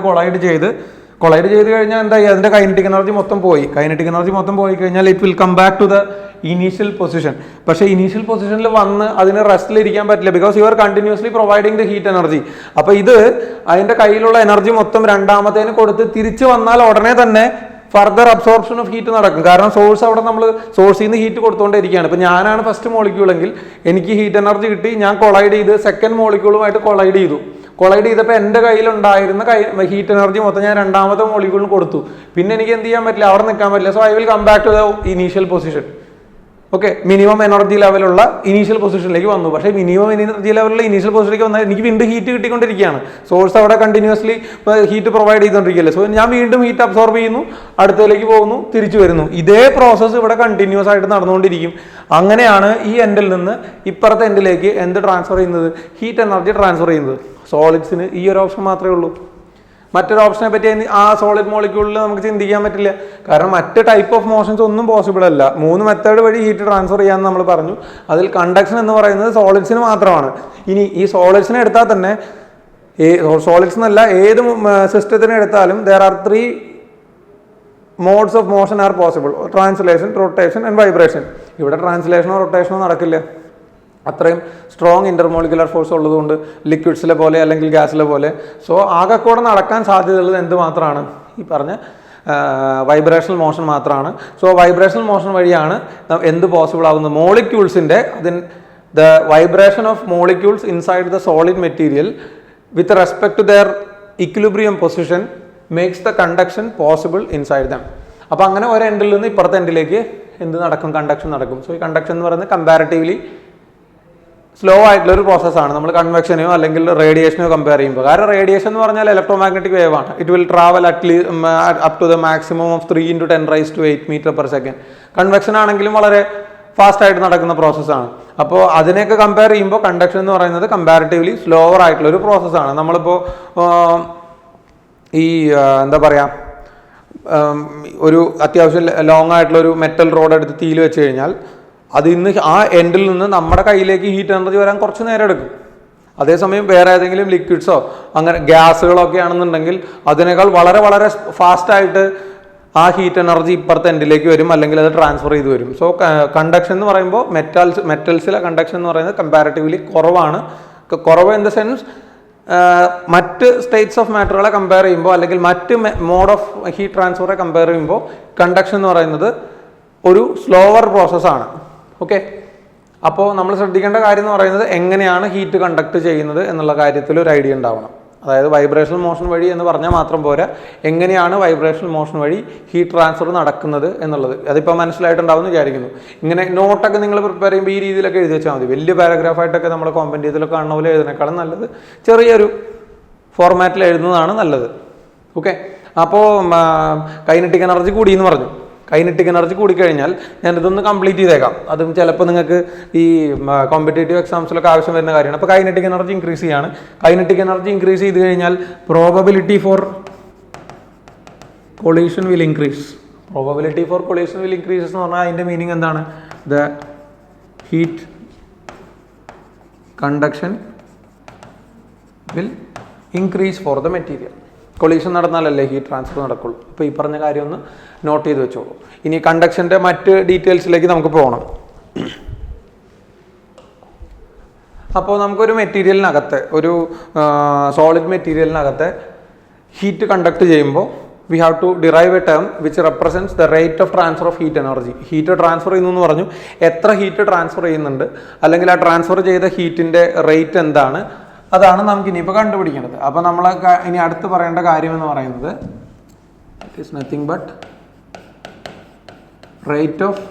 കൊളൈഡ് ചെയ്ത് കഴിഞ്ഞാൽ എന്തായി, അതിൻ്റെ കൈനറ്റിക് എനർജി മൊത്തം പോയി. കൈനറ്റിക് എനർജി മൊത്തം പോയി കഴിഞ്ഞാൽ it will come back to the initial position. പക്ഷേ ഇനീഷ്യൽ പൊസിഷനിൽ വന്ന് അതിന് റെസ്റ്റിലിരിക്കാൻ പറ്റില്ല, because you are continuously providing the heat energy. അപ്പോൾ ഇത് അതിൻ്റെ കയ്യിലുള്ള എനർജി മൊത്തം രണ്ടാമത്തേന് കൊടുത്ത് തിരിച്ചു വന്നാൽ ഉടനെ തന്നെ ഫർദർ അബ്സോർപ്ഷൻ ഓഫ് ഹീറ്റ് നടക്കും. കാരണം സോഴ്സ് അവിടെ നമ്മൾ സോഴ്സിൽ നിന്ന് ഹീറ്റ് കൊടുത്തുകൊണ്ടിരിക്കുകയാണ്. ഇപ്പോൾ ഞാനാണ് ഫസ്റ്റ് മോളിക്യൂളെങ്കിൽ എനിക്ക് ഹീറ്റ് എനർജി കിട്ടി, ഞാൻ കൊളൈഡ് ചെയ്ത് സെക്കൻഡ് മോളിക്യൂളുമായിട്ട് കൊളൈഡ് ചെയ്തപ്പോൾ എൻ്റെ കയ്യിലുണ്ടായിരുന്ന ഹീറ്റ് എനർജി മൊത്തം ഞാൻ രണ്ടാമത്തെ മോളിക്യൂളിന് കൊടുത്തു. പിന്നെ എനിക്ക് എന്ത് ചെയ്യാൻ പറ്റില്ല, അവിടെ നിൽക്കാൻ പറ്റില്ല. So I will come back to the initial position. Okay, minimum energy ലെവലുള്ള ഇനീഷ്യൽ പൊസിഷനിലേക്ക് വന്നു. പക്ഷേ മിനിമം എനർജി ലെവലുള്ള ഇനീഷ്യൽ പൊസിഷനിലേക്ക് വന്നാൽ എനിക്ക് വീണ്ടും ഹീറ്റ് കിട്ടിക്കൊണ്ടിരിക്കുകയാണ്. സോഴ്സ് അവിടെ കണ്ടിന്യൂസ്ലി ഹീറ്റ് പ്രൊവൈഡ് ചെയ്തുകൊണ്ടിരിക്കുകയല്ലേ. സോ ഞാൻ വീണ്ടും ഹീറ്റ് അബ്സോർബ് ചെയ്യുന്നു, അടുത്തതിലേക്ക് പോകുന്നു, തിരിച്ചു വരുന്നു. ഇതേ പ്രോസസ്സ് ഇവിടെ കണ്ടിന്യൂസ് ആയിട്ട് നടന്നുകൊണ്ടിരിക്കും. അങ്ങനെയാണ് ഈ എൻഡിൽ നിന്ന് ഇപ്പുറത്തെ എൻഡിലേക്ക് എന്ത് ട്രാൻസ്ഫർ ചെയ്യുന്നത്, ഹീറ്റ് എനർജി ട്രാൻസ്ഫർ ചെയ്യുന്നത്. സോളിഡ്സിന് ഈ ഒരു ഓപ്ഷൻ മാത്രമേ ഉള്ളൂ. മറ്റൊരു ഓപ്ഷനെ പറ്റി ആ സോളിഡ് മോളിക്യൂളിൽ നമുക്ക് ചിന്തിക്കാൻ പറ്റില്ല. കാരണം മറ്റ് ടൈപ്പ് ഓഫ് മോഷൻസ് ഒന്നും പോസിബിൾ അല്ല. 3 മെത്തേഡ് വഴി ഹീറ്റ് ട്രാൻസ്ഫർ ചെയ്യാമെന്ന് നമ്മൾ പറഞ്ഞു. അതിൽ കണ്ടക്ഷൻ എന്ന് പറയുന്നത് സോളിഡ്സിന് മാത്രമാണ്. ഇനി ഈ സോളിഡ്സിനെ എടുത്താൽ തന്നെ, സോളിഡ്സ് എന്നല്ല ഏത് സിസ്റ്റത്തിനെ എടുത്താലും there are 3 modes of motion are possible: translation, rotation and vibration. ഇവിടെ ട്രാൻസ്ലേഷനോ റൊട്ടേഷനോ നടക്കില്ല. അത്രയും സ്ട്രോങ് ഇന്റർമോളിക്കുലർ ഫോഴ്സ് ഉള്ളതുകൊണ്ട്, ലിക്വിഡ്സിലെ പോലെ അല്ലെങ്കിൽ ഗ്യാസിലെ പോലെ. സോ ആകെ കൂടെ നടക്കാൻ സാധ്യതയുള്ളത് എന്ത് മാത്രമാണ്, ഈ പറഞ്ഞ വൈബ്രേഷണൽ മോഷൻ മാത്രമാണ്. സോ വൈബ്രേഷണൽ മോഷൻ വഴിയാണ് എന്ത് പോസിബിൾ ആകുന്നത്, മോളിക്യൂൾസിൻ്റെ the vibration of molecules inside the solid material with respect to their equilibrium position makes the conduction possible inside them. അപ്പോൾ അങ്ങനെ ഒരു എൻഡിൽ നിന്ന് ഇപ്പുറത്തെ എൻഡിലേക്ക് എന്ത് നടക്കും, കണ്ടക്ഷൻ നടക്കും. സോ ഈ കണ്ടക്ഷൻ എന്ന് പറയുന്നത് കമ്പാരിറ്റീവ്ലി സ്ലോ ആയിട്ടുള്ളൊരു പ്രോസസ്സാണ് നമ്മൾ കൺവെക്ഷനെയോ അല്ലെങ്കിൽ റേഡിയേഷനെയോ കമ്പയർ ചെയ്യുമ്പോൾ. കാരണം റേഡിയേഷൻ എന്ന് പറഞ്ഞാൽ ഇലക്ട്രോമാഗ്നറ്റിക് വേവ് ആണ്. It will travel up to the maximum of 3 × 10⁻⁸ metre per second. Convection ആണെങ്കിലും വളരെ ഫാസ്റ്റ് ആയിട്ട് നടക്കുന്ന പ്രോസസ്സാണ്. അപ്പോൾ അതിനെയൊക്കെ കമ്പയർ ചെയ്യുമ്പോൾ കണ്ടക്ഷൻ എന്ന് പറയുന്നത് കമ്പാരിറ്റീവ്ലി സ്ലോവർ ആയിട്ടുള്ളൊരു പ്രോസസ്സാണ്. നമ്മളിപ്പോൾ ഈ എന്താ പറയുക, ഒരു അത്യാവശ്യം ലോങ് ആയിട്ടുള്ളൊരു മെറ്റൽ റോഡ് എടുത്ത് തീയിൽ വെച്ച് കഴിഞ്ഞാൽ അതിന്ന് ആ എൻഡിൽ നിന്ന് നമ്മുടെ കയ്യിലേക്ക് ഹീറ്റ് എനർജി വരാൻ കുറച്ച് നേരം എടുക്കും. അതേസമയം വേറെ ഏതെങ്കിലും ലിക്വിഡ്സോ അങ്ങനെ ഗ്യാസുകളൊക്കെ ആണെന്നുണ്ടെങ്കിൽ അതിനേക്കാൾ വളരെ വളരെ ഫാസ്റ്റായിട്ട് ആ ഹീറ്റ് എനർജി ഇപ്പുറത്തെ എൻഡിലേക്ക് വരും, അല്ലെങ്കിൽ അത് ട്രാൻസ്ഫർ ചെയ്ത് വരും. സോ കണ്ടക്ഷൻ എന്ന് പറയുമ്പോൾ മെറ്റൽസിലെ കണ്ടക്ഷൻ എന്ന് പറയുന്നത് കമ്പാരിറ്റീവ്ലി കുറവാണ്. കുറവ് ഇൻ ദ സെൻസ് മറ്റ് സ്റ്റേറ്റ്സ് ഓഫ് മാറ്ററുകളെ കമ്പയർ ചെയ്യുമ്പോൾ അല്ലെങ്കിൽ മറ്റ് മോഡ് ഓഫ് ഹീറ്റ് ട്രാൻസ്ഫറെ കമ്പയർ ചെയ്യുമ്പോൾ കണ്ടക്ഷൻ എന്ന് പറയുന്നത് ഒരു സ്ലോവർ പ്രോസസ്സാണ്. ഓക്കെ, അപ്പോൾ നമ്മൾ ശ്രദ്ധിക്കേണ്ട കാര്യം എന്ന് പറയുന്നത് എങ്ങനെയാണ് ഹീറ്റ് കണ്ടക്ട് ചെയ്യുന്നത് എന്നുള്ള കാര്യത്തിൽ ഒരു ഐഡിയ ഉണ്ടാവണം. അതായത് വൈബ്രേഷണൽ മോഷൻ വഴി എന്ന് പറഞ്ഞാൽ മാത്രം പോരാ, എങ്ങനെയാണ് വൈബ്രേഷണൽ മോഷൻ വഴി ഹീറ്റ് ട്രാൻസ്ഫർ നടക്കുന്നത് എന്നുള്ളത്. അതിപ്പോൾ മനസ്സിലായിട്ടുണ്ടാവുമെന്ന് വിചാരിക്കുന്നു. ഇങ്ങനെ നോട്ടൊക്കെ നിങ്ങൾ പ്രിപ്പയർ ചെയ്യുമ്പോൾ ഈ രീതിയിലൊക്കെ എഴുതി വെച്ചാൽ മതി. വലിയ പാരഗ്രാഫായിട്ടൊക്കെ നമ്മൾ കോമ്പൻറ്റീവിലൊക്കെ കാണുന്ന പോലെ എഴുതുന്നതിനേക്കാളും നല്ലത് ചെറിയൊരു ഫോർമാറ്റിൽ എഴുതുന്നതാണ് നല്ലത്. ഓക്കെ, അപ്പോൾ കൈനറ്റിക് എനർജി കൂടി എന്ന് പറഞ്ഞു. കൈനറ്റിക് എനർജി കൂടിക്കഴിഞ്ഞാൽ ഞാനിതൊന്ന് കംപ്ലീറ്റ് ചെയ്തേക്കാം. അതും ചിലപ്പോൾ നിങ്ങൾക്ക് ഈ കോമ്പറ്റേറ്റീവ് എക്സാംസിലൊക്കെ ആവശ്യം വരുന്ന കാര്യമാണ്. അപ്പോൾ കൈനറ്റിക് എനർജി ഇൻക്രീസ് ചെയ്യാണ്. കൈനറ്റിക് എനർജി ഇൻക്രീസ് ചെയ്ത് കഴിഞ്ഞാൽ probability for collision will increase. Probability for collision will increase എന്ന് പറഞ്ഞാൽ അതിൻ്റെ മീനിങ് എന്താണ്, the heat conduction will increase for the material. Collision നടന്നാലല്ലേ ഹീറ്റ് ട്രാൻസ്ഫർ നടക്കുള്ളൂ. അപ്പോൾ ഈ പറഞ്ഞ കാര്യം ഒന്ന് നോട്ട് ചെയ്ത് വെച്ചോളൂ. ഇനി കണ്ടക്ഷൻ്റെ മറ്റ് ഡീറ്റെയിൽസിലേക്ക് നമുക്ക് പോകണം. അപ്പോൾ നമുക്കൊരു മെറ്റീരിയലിനകത്ത്, ഒരു സോളിഡ് മെറ്റീരിയലിനകത്ത് ഹീറ്റ് കണ്ടക്ട് ചെയ്യുമ്പോൾ we have to derive a term which represents the rate of transfer of heat energy. Heat transfer ചെയ്യുന്നു എന്ന് പറഞ്ഞു, എത്ര ഹീറ്റ് ട്രാൻസ്ഫർ ചെയ്യുന്നുണ്ട് അല്ലെങ്കിൽ ആ ട്രാൻസ്ഫർ ചെയ്ത ഹീറ്റിൻ്റെ റേറ്റ് എന്താണ്, അതാണ് നമുക്ക് ഇനിയിപ്പോൾ കണ്ടുപിടിക്കേണ്ടത്. അപ്പോൾ നമ്മൾ ഇനി അടുത്ത് പറയേണ്ട കാര്യം എന്ന് പറയുന്നത് it is nothing but rate of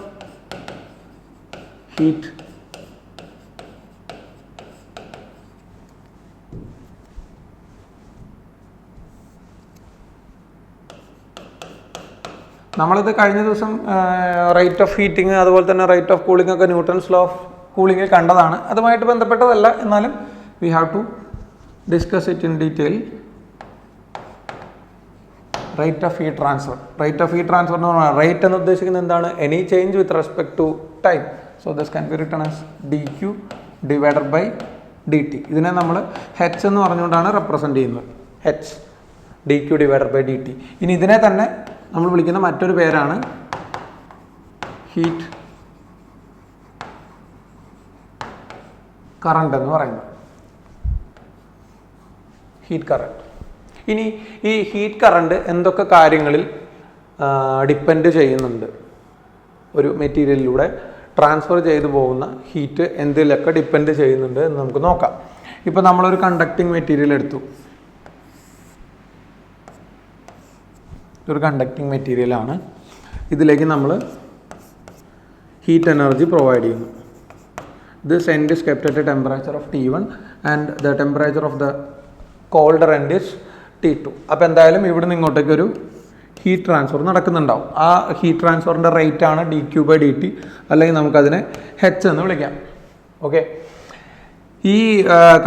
heat നമ്മളിത് കഴിഞ്ഞ ദിവസം റേറ്റ് ഓഫ് ഹീറ്റിംഗ് അതുപോലെ തന്നെ റേറ്റ് ഓഫ് കൂളിംഗ് ഒക്കെ ന്യൂട്ടൺസ് ലോ ഓഫ് കൂളിംഗിൽ കണ്ടതാണ്. അതുമായിട്ട് ബന്ധപ്പെട്ടതല്ല, എന്നാലും we have to discuss it in detail. Rate of heat transfer. Rate of heat transfer എന്ന് പറഞ്ഞാൽ റേറ്റ് എന്ന് ഉദ്ദേശിക്കുന്നത് എന്താണ്? Any change with respect to time. So this can be written as dq divided by dt. ഇതിനെ നമ്മൾ h എന്ന് പറഞ്ഞുകൊണ്ടാണ് represent ചെയ്യുന്നത്. h dq divided by dt. ഇനി ഇതിനെ തന്നെ നമ്മൾ വിളിക്കുന്ന മറ്റൊരു പേരാണ് ഹീറ്റ് കറണ്ട് എന്ന് പറയുന്നത്. Heat current. ഇനി ഈ ഹീറ്റ് കറണ്ട് എന്തൊക്കെ കാര്യങ്ങളിൽ ഡിപ്പെൻഡ് ചെയ്യുന്നുണ്ട്? ഒരു മെറ്റീരിയലിലൂടെ ട്രാൻസ്ഫർ ചെയ്തു പോകുന്ന ഹീറ്റ് എന്തിലൊക്കെ ഡിപ്പെൻഡ് ചെയ്യുന്നുണ്ട് എന്ന് നമുക്ക് നോക്കാം. ഇപ്പോൾ നമ്മളൊരു കണ്ടക്ടിങ് മെറ്റീരിയൽ എടുത്തു. ഒരു കണ്ടക്ടിങ് മെറ്റീരിയലാണ്. ഇതിലേക്ക് നമ്മൾ ഹീറ്റ് എനർജി പ്രൊവൈഡ് ചെയ്യുന്നു. This end is kept at A temperature of T1 and the temperature of the colder end is T2. അപ്പോൾ എന്തായാലും ഇവിടുന്ന് ഇങ്ങോട്ടേക്ക് ഒരു ഹീറ്റ് ട്രാൻസ്ഫർ നടക്കുന്നുണ്ടാവും. ആ ഹീറ്റ് ട്രാൻസ്ഫറിൻ്റെ റേറ്റ് ആണ് dq/dt, അല്ലെങ്കിൽ നമുക്കതിനെ h എന്ന് വിളിക്കാം. ഓക്കെ, ഈ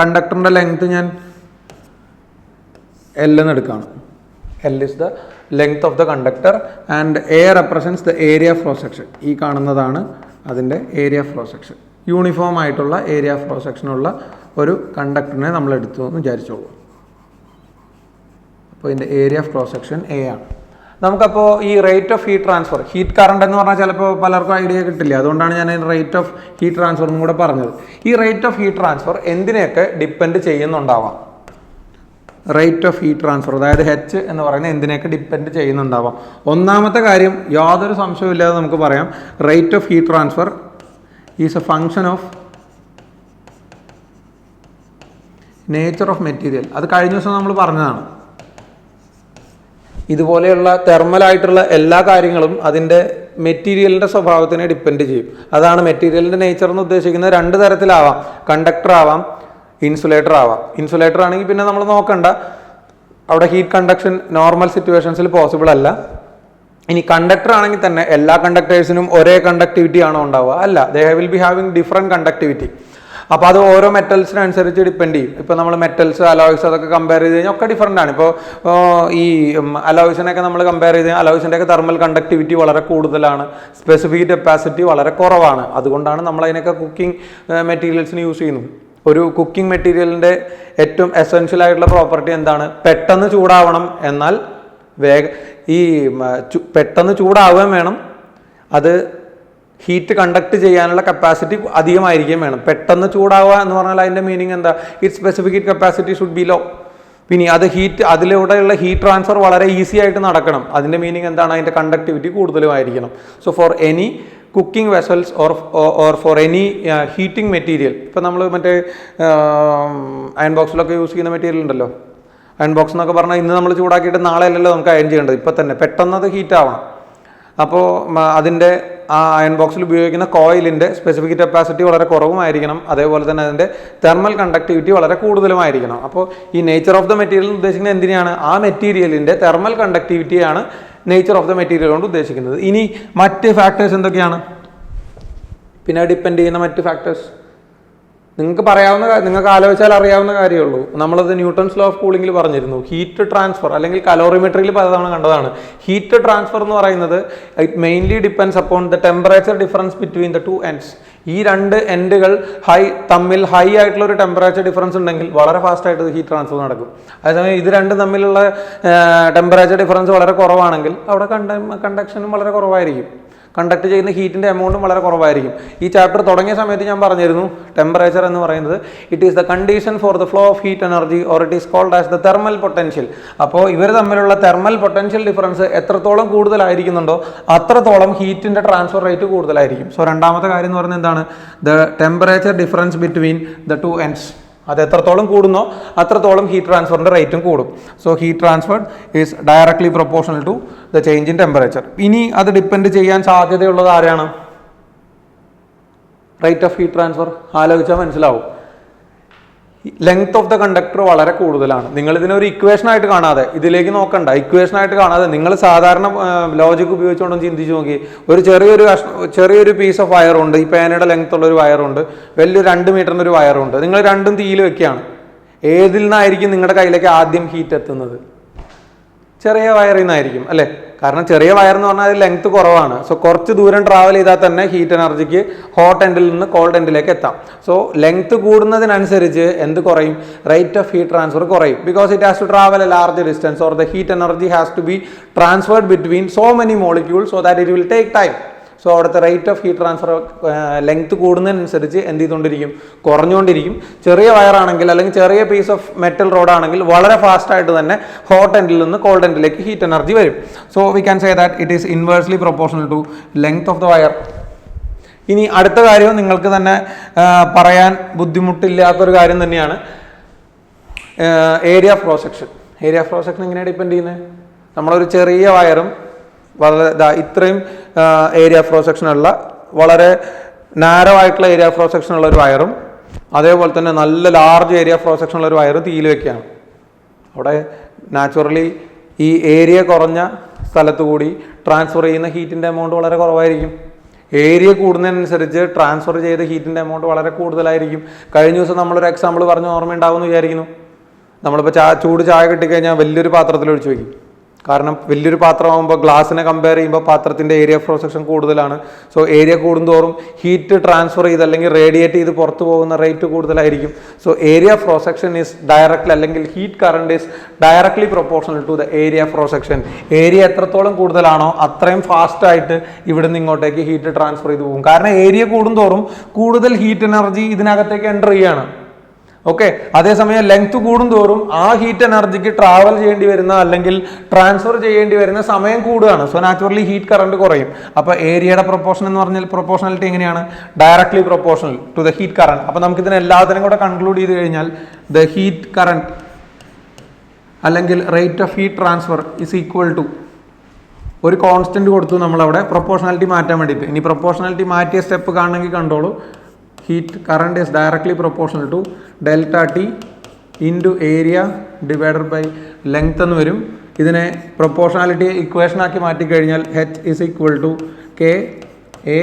കണ്ടക്ടറിൻ്റെ ലെങ്ത് ഞാൻ L എന്ന് എടുക്കുകയാണ്. L is the length of the conductor and A represents the area of cross section. ഈ കാണുന്നതാണ് അതിൻ്റെ area of cross section. Uniform ആയിട്ടുള്ള ഏരിയ ഓഫ് ക്രോസ് സെക്ഷൻ ഉള്ള ഒരു കണ്ടക്ടറിനെ നമ്മൾ എടുത്തു എന്ന് വിചാരിച്ചോളൂ. അപ്പോൾ ഇതിൻ്റെ area of cross section A ആണ്. നമുക്കപ്പോൾ ഈ rate of heat transfer, heat current എന്ന് പറഞ്ഞാൽ ചിലപ്പോൾ പലർക്കും ഐഡിയ കിട്ടില്ല, അതുകൊണ്ടാണ് ഞാൻ റേറ്റ് ഓഫ് ഹീറ്റ് ട്രാൻസ്ഫർ എന്നും കൂടെ പറഞ്ഞത്. ഈ റേറ്റ് ഓഫ് ഹീറ്റ് ട്രാൻസ്ഫർ എന്തിനെയൊക്കെ ഡിപ്പെൻഡ് ചെയ്യുന്നുണ്ടാവാം? റേറ്റ് ഓഫ് ഹീറ്റ് ട്രാൻസ്ഫർ, അതായത് h എന്ന് പറയുന്നത് എന്തിനെയൊക്കെ ഡിപ്പെൻഡ് ചെയ്യുന്നുണ്ടാവാം? ഒന്നാമത്തെ കാര്യം യാതൊരു സംശയമില്ലാതെ നമുക്ക് പറയാം, rate of heat transfer is A function of nature of material. അത് കഴിഞ്ഞ ദിവസം നമ്മൾ പറഞ്ഞതാണ്. ഇതുപോലെയുള്ള തെർമലായിട്ടുള്ള എല്ലാ കാര്യങ്ങളും അതിൻ്റെ മെറ്റീരിയലിൻ്റെ സ്വഭാവത്തിനെ ഡിപ്പെൻഡ് ചെയ്യും. അതാണ് മെറ്റീരിയലിൻ്റെ നേച്ചർ എന്ന് ഉദ്ദേശിക്കുന്നത്. രണ്ട് തരത്തിലാവാം, കണ്ടക്ടർ ആവാം, ഇൻസുലേറ്റർ ആവാം. ഇൻസുലേറ്റർ ആണെങ്കിൽ പിന്നെ നമ്മൾ നോക്കണ്ട, അവിടെ ഹീറ്റ് കണ്ടക്ഷൻ നോർമൽ സിറ്റുവേഷൻസിൽ പോസിബിൾ അല്ല. ഇനി കണ്ടക്ടർ ആണെങ്കിൽ തന്നെ എല്ലാ കണ്ടക്ടേഴ്സിനും ഒരേ കണ്ടക്ടിവിറ്റി ആണോ ഉണ്ടാവുക? അല്ല, they will be having different conductivity. അപ്പോൾ അത് ഓരോ മെറ്റൽസിനനുസരിച്ച് ഡിപ്പെൻഡ് ചെയ്യും. ഇപ്പോൾ നമ്മൾ മെറ്റൽസ്, അലോയ്സ് അതൊക്കെ കമ്പയർ ചെയ്ത് കഴിഞ്ഞാൽ ഒക്കെ ഡിഫറൻ്റ് ആണ്. ഇപ്പോൾ ഈ അലോയ്സിനൊക്കെ നമ്മൾ കമ്പയർ ചെയ്ത് കഴിഞ്ഞാൽ അലോയ്സിൻ്റെയൊക്കെ തെർമൽ കണ്ടക്ടിവിറ്റി വളരെ കൂടുതലാണ്, സ്പെസിഫിക് കപ്പാസിറ്റി വളരെ കുറവാണ്. അതുകൊണ്ടാണ് നമ്മൾ അതിനൊക്കെ കുക്കിംഗ് മെറ്റീരിയൽസിന് യൂസ് ചെയ്യുന്നത്. ഒരു കുക്കിംഗ് മെറ്റീരിയലിൻ്റെ ഏറ്റവും എസെൻഷ്യൽ ആയിട്ടുള്ള പ്രോപ്പർട്ടി എന്താണ്? പെട്ടെന്ന് ചൂടാവണം, എന്നാൽ പെട്ടെന്ന് ചൂടാവുകയും വേണം, അത് ഹീറ്റ് കണ്ടക്ട് ചെയ്യാനുള്ള കപ്പാസിറ്റി അധികമായിരിക്കുകയും വേണം. പെട്ടെന്ന് ചൂടാവുക എന്ന് പറഞ്ഞാൽ അതിൻ്റെ മീനിങ് എന്താ? It specific capacity should be low. പിന്നെ അത് അതിലൂടെയുള്ള ഹീറ്റ് ട്രാൻസ്ഫർ വളരെ ഈസി ആയിട്ട് നടക്കണം. അതിൻ്റെ മീനിങ് എന്താണ്? അതിൻ്റെ കണ്ടക്ടിവിറ്റി കൂടുതലുമായിരിക്കണം. So for any cooking vessels or for any heating material, ഇപ്പോൾ നമ്മൾ മറ്റേ അയൺ ബോക്സിലൊക്കെ യൂസ് ചെയ്യുന്ന മെറ്റീരിയൽ ഉണ്ടല്ലോ, അയൺ ബോക്സ് എന്നൊക്കെ പറഞ്ഞാൽ ഇന്ന് നമ്മൾ ചൂടാക്കിയിട്ട് നാളെ അല്ലല്ലോ നമുക്ക് അയൺ ചെയ്യേണ്ടത്, ഇപ്പം തന്നെ പെട്ടെന്ന് അത് ഹീറ്റ് ആവണം. അപ്പോൾ അതിൻ്റെ ആ അയൺ ബോക്സിൽ ഉപയോഗിക്കുന്ന കോയിലിൻ്റെ സ്പെസിഫിക് കപ്പാസിറ്റി വളരെ കുറവുമായിരിക്കണം, അതേപോലെ തന്നെ അതിൻ്റെ തെർമൽ കണ്ടക്ടിവിറ്റി വളരെ കൂടുതലുമായിരിക്കണം. അപ്പോൾ ഈ നേച്ചർ ഓഫ് ദ മെറ്റീരിയൽ ഉദ്ദേശിക്കുന്നത് എന്തിനാണ്? ആ മെറ്റീരിയലിൻ്റെ തെർമൽ കണ്ടക്ടിവിറ്റിയാണ് നേച്ചർ ഓഫ് ദ മെറ്റീരിയൽ കൊണ്ട് ഉദ്ദേശിക്കുന്നത്. ഇനി മറ്റ് ഫാക്ടേഴ്സ് എന്തൊക്കെയാണ്? പിന്നെ ഡിപ്പെൻഡ് ചെയ്യുന്ന മറ്റ് ഫാക്ടേഴ്സ് നിങ്ങൾക്ക് ആലോചിച്ചാൽ അറിയാവുന്ന കാര്യമേ ഉള്ളൂ. നമ്മളത് ന്യൂട്ടൺസ് ലോ ഓഫ് കൂളിംഗിൽ പറഞ്ഞിരുന്നു. ഹീറ്റ് ട്രാൻസ്ഫർ അല്ലെങ്കിൽ കലോറിമെട്രിയിൽ പലതവണ കണ്ടതാണ്. ഹീറ്റ് ട്രാൻസ്ഫർ എന്ന് പറയുന്നത് it mainly depends upon the temperature difference between the two ends. ഈ രണ്ട് എൻഡുകൾ തമ്മിൽ ഹൈ ആയിട്ടുള്ള ഒരു ടെമ്പറേച്ചർ ഡിഫറൻസ് ഉണ്ടെങ്കിൽ വളരെ ഫാസ്റ്റ് ആയിട്ട് ഹീറ്റ് ട്രാൻസ്ഫർ നടക്കും. അതേസമയം ഇത് രണ്ടും തമ്മിലുള്ള ടെമ്പറേച്ചർ ഡിഫറൻസ് വളരെ കുറവാണെങ്കിൽ അവിടെ കണ്ടക്ഷനും വളരെ കുറവായിരിക്കും. കണ്ടക്ട് ചെയ്യുന്ന ഹീറ്റിൻ്റെ എമൗണ്ടും വളരെ കുറവായിരിക്കും. ഈ ചാപ്റ്റർ തുടങ്ങിയ സമയത്ത് ഞാൻ പറഞ്ഞിരുന്നു ടെമ്പറേച്ചർ എന്ന് പറയുന്നത് it is the condition for the flow of heat energy or it is called as the thermal potential. അപ്പോൾ ഇവർ തമ്മിലുള്ള തെർമൽ പൊട്ടൻഷ്യൽ ഡിഫറൻസ് എത്രത്തോളം കൂടുതലായിരിക്കുന്നുണ്ടോ അത്രത്തോളം ഹീറ്റിൻ്റെ ട്രാൻസ്ഫർ റേറ്റ് കൂടുതലായിരിക്കും. സോ രണ്ടാമത്തെ കാര്യം എന്ന് പറയുന്നത് എന്താണ്? The temperature difference between the two ends. അത് എത്രത്തോളം കൂടുന്നോ അത്രത്തോളം ഹീറ്റ് ട്രാൻസ്ഫറിൻ്റെ റേറ്റും കൂടും. So heat transfer is directly proportional to the change in temperature. ഇനി അത് ഡിപ്പെൻഡ് ചെയ്യാൻ സാധ്യതയുള്ളത് ആരാണ്? Rate of heat transfer. ആലോചിച്ചാൽ മനസ്സിലാവും. ലെങ്ത് ഓഫ് ദ കണ്ടക്ടർ വളരെ കൂടുതലാണ്. നിങ്ങൾ ഇതിനൊരു ഇക്വേഷൻ ആയിട്ട് കാണാതെ, ഇതിലേക്ക് നോക്കണ്ട, ഇക്വേഷൻ ആയിട്ട് കാണാതെ നിങ്ങൾ സാധാരണ ലോജിക് ഉപയോഗിച്ചുകൊണ്ടൊന്ന് ചിന്തിച്ച് നോക്കി. ഒരു ചെറിയൊരു പീസ് ഓഫ് വയറുണ്ട്, ഈ പേനയുടെ ലെങ്ത് ഉള്ള ഒരു വയറുണ്ട്, വലിയൊരു 2 മീറ്ററിൻ്റെ ഒരു വയറുണ്ട്. നിങ്ങൾ രണ്ടും തീയിൽ വെക്കുകയാണ്. ഏതിൽ നിന്നായിരിക്കും നിങ്ങളുടെ കയ്യിലേക്ക് ആദ്യം ഹീറ്റ് എത്തുന്നത്? ചെറിയ വയറിൽ നിന്നായിരിക്കും അല്ലേ? കാരണം ചെറിയ വയർ എന്ന് പറഞ്ഞാൽ അത് ലെങ്ത് കുറവാണ്. സോ കുറച്ച് ദൂരം ട്രാവൽ ചെയ്താൽ തന്നെ ഹീറ്റ് എനർജിക്ക് ഹോട്ട് എൻഡിൽ നിന്ന് കോൾഡ് എൻഡിലേക്ക് എത്താം. സോ ലെങ്ത് കൂടുന്നതിനനുസരിച്ച് എന്ത് കുറയും? റേറ്റ് ഓഫ് ഹീറ്റ് ട്രാൻസ്ഫർ കുറയും. Because it has to travel a large distance or the heat energy has to be transferred between so many molecules so that it will take time. So അവിടുത്തെ rate of heat transfer length കൂടുന്നതിനനുസരിച്ച് എന്ത് ചെയ്തുകൊണ്ടിരിക്കും? കുറഞ്ഞുകൊണ്ടിരിക്കും. ചെറിയ വയറാണെങ്കിൽ അല്ലെങ്കിൽ ചെറിയ piece of metal റോഡാണെങ്കിൽ വളരെ ഫാസ്റ്റായിട്ട് തന്നെ ഹോട്ട് എൻഡിൽ നിന്ന് കോൾഡ് എൻഡിലേക്ക് ഹീറ്റ് എനർജി വരും. So we can say that it is inversely proportional to length of the wire. ഇനി അടുത്ത കാര്യവും നിങ്ങൾക്ക് തന്നെ പറയാൻ ബുദ്ധിമുട്ടില്ലാത്തൊരു കാര്യം തന്നെയാണ് area of cross section. Area of cross section എങ്ങനെയാണ് ഡിപ്പെൻഡ് ചെയ്യുന്നത്? നമ്മളൊരു ചെറിയ വയറും വളരെ ഇത്രയും ഏരിയ ഓഫ് ക്രോസ് സെക്ഷനുള്ള വളരെ നാരോ ആയിട്ടുള്ള ഏരിയ ഓഫ് ക്രോസ് സെക്ഷനുള്ള ഒരു വയറും അതേപോലെ തന്നെ നല്ല ലാർജ് ഏരിയ ഓഫ് ക്രോസ് സെക്ഷനുള്ള ഒരു വയറും തീയിൽ വെക്കുകയാണ്. അവിടെ നാച്ചുറലി ഈ ഏരിയ കുറഞ്ഞ സ്ഥലത്ത് കൂടി ട്രാൻസ്ഫർ ചെയ്യുന്ന ഹീറ്റിൻ്റെ എമൗണ്ട് വളരെ കുറവായിരിക്കും. ഏരിയ കൂടുന്നതിനനുസരിച്ച് ട്രാൻസ്ഫർ ചെയ്ത ഹീറ്റിൻ്റെ എമൗണ്ട് വളരെ കൂടുതലായിരിക്കും. കഴിഞ്ഞ ദിവസം നമ്മളൊരു എക്സാമ്പിൾ പറഞ്ഞ് ഓർമ്മയുണ്ടാവുമെന്ന് വിചാരിക്കുന്നു. നമ്മളിപ്പോൾ ചൂട് ചായ കിട്ടിക്കഴിഞ്ഞാൽ വലിയൊരു പാത്രത്തിൽ ഒഴിച്ച് വയ്ക്കും. കാരണം വലിയൊരു പാത്രമാകുമ്പോൾ ഗ്ലാസിനെ കമ്പയർ ചെയ്യുമ്പോൾ പാത്രത്തിൻ്റെ ഏരിയ ഓഫ് ക്രോസ് സെക്ഷൻ കൂടുതലാണ്. സോ ഏരിയ കൂടുന്തോറും ഹീറ്റ് ട്രാൻസ്ഫർ ചെയ്ത് അല്ലെങ്കിൽ റേഡിയേറ്റ് ചെയ്ത് പുറത്തു പോകുന്ന റേറ്റ് കൂടുതലായിരിക്കും. So area of cross section is directly അല്ലെങ്കിൽ heat current is directly proportional to the area of cross section. Area എത്രത്തോളം കൂടുതലാണോ അത്രയും ഫാസ്റ്റായിട്ട് ഇവിടെ നിന്ന് ഇങ്ങോട്ടേക്ക് ഹീറ്റ് ട്രാൻസ്ഫർ ചെയ്ത് പോകും. കാരണം ഏരിയ കൂടുന്തോറും കൂടുതൽ ഹീറ്റ് എനർജി ഇതിനകത്തേക്ക് എൻ്റർ ചെയ്യാണ്. ഓക്കെ. അതേസമയം ലെങ്ത് കൂടുന്തോറും ആ ഹീറ്റ് എനർജിക്ക് ട്രാവൽ ചെയ്യേണ്ടി വരുന്ന അല്ലെങ്കിൽ ട്രാൻസ്ഫർ ചെയ്യേണ്ടി വരുന്ന സമയം കൂടുകയാണ്. സോ നാച്ചുറലി ഹീറ്റ് കറണ്ട് കുറയും. അപ്പോൾ ഏരിയയുടെ പ്രൊപ്പോർഷൻ എന്ന് പറഞ്ഞാൽ പ്രൊപ്പോർഷണലിറ്റി എങ്ങനെയാണ്? Directly proportional to the heat current. അപ്പോൾ നമുക്ക് ഇതിനെ എല്ലാത്തിനും കൂടെ കൺക്ലൂഡ് ചെയ്ത് കഴിഞ്ഞാൽ ദ ഹീറ്റ് കറണ്ട് അല്ലെങ്കിൽ rate of heat transfer is equal to ഒരു കോൺസ്റ്റന്റ് കൊടുത്തു നമ്മളവിടെ പ്രൊപ്പോർഷണാലിറ്റി മാറ്റാൻ വേണ്ടിയിട്ട്. ഇനി പ്രൊപ്പോർഷണാലിറ്റി മാറ്റിയ സ്റ്റെപ്പ് കാണണമെങ്കിൽ കണ്ടോളൂ. heat current is directly proportional to delta T into area divided by length എന്ന് വരും. ഇതിനെ പ്രൊപ്പോർഷണാലിറ്റി ഇക്വേഷൻ ആക്കി മാറ്റിക്കഴിഞ്ഞാൽ H is equal to K A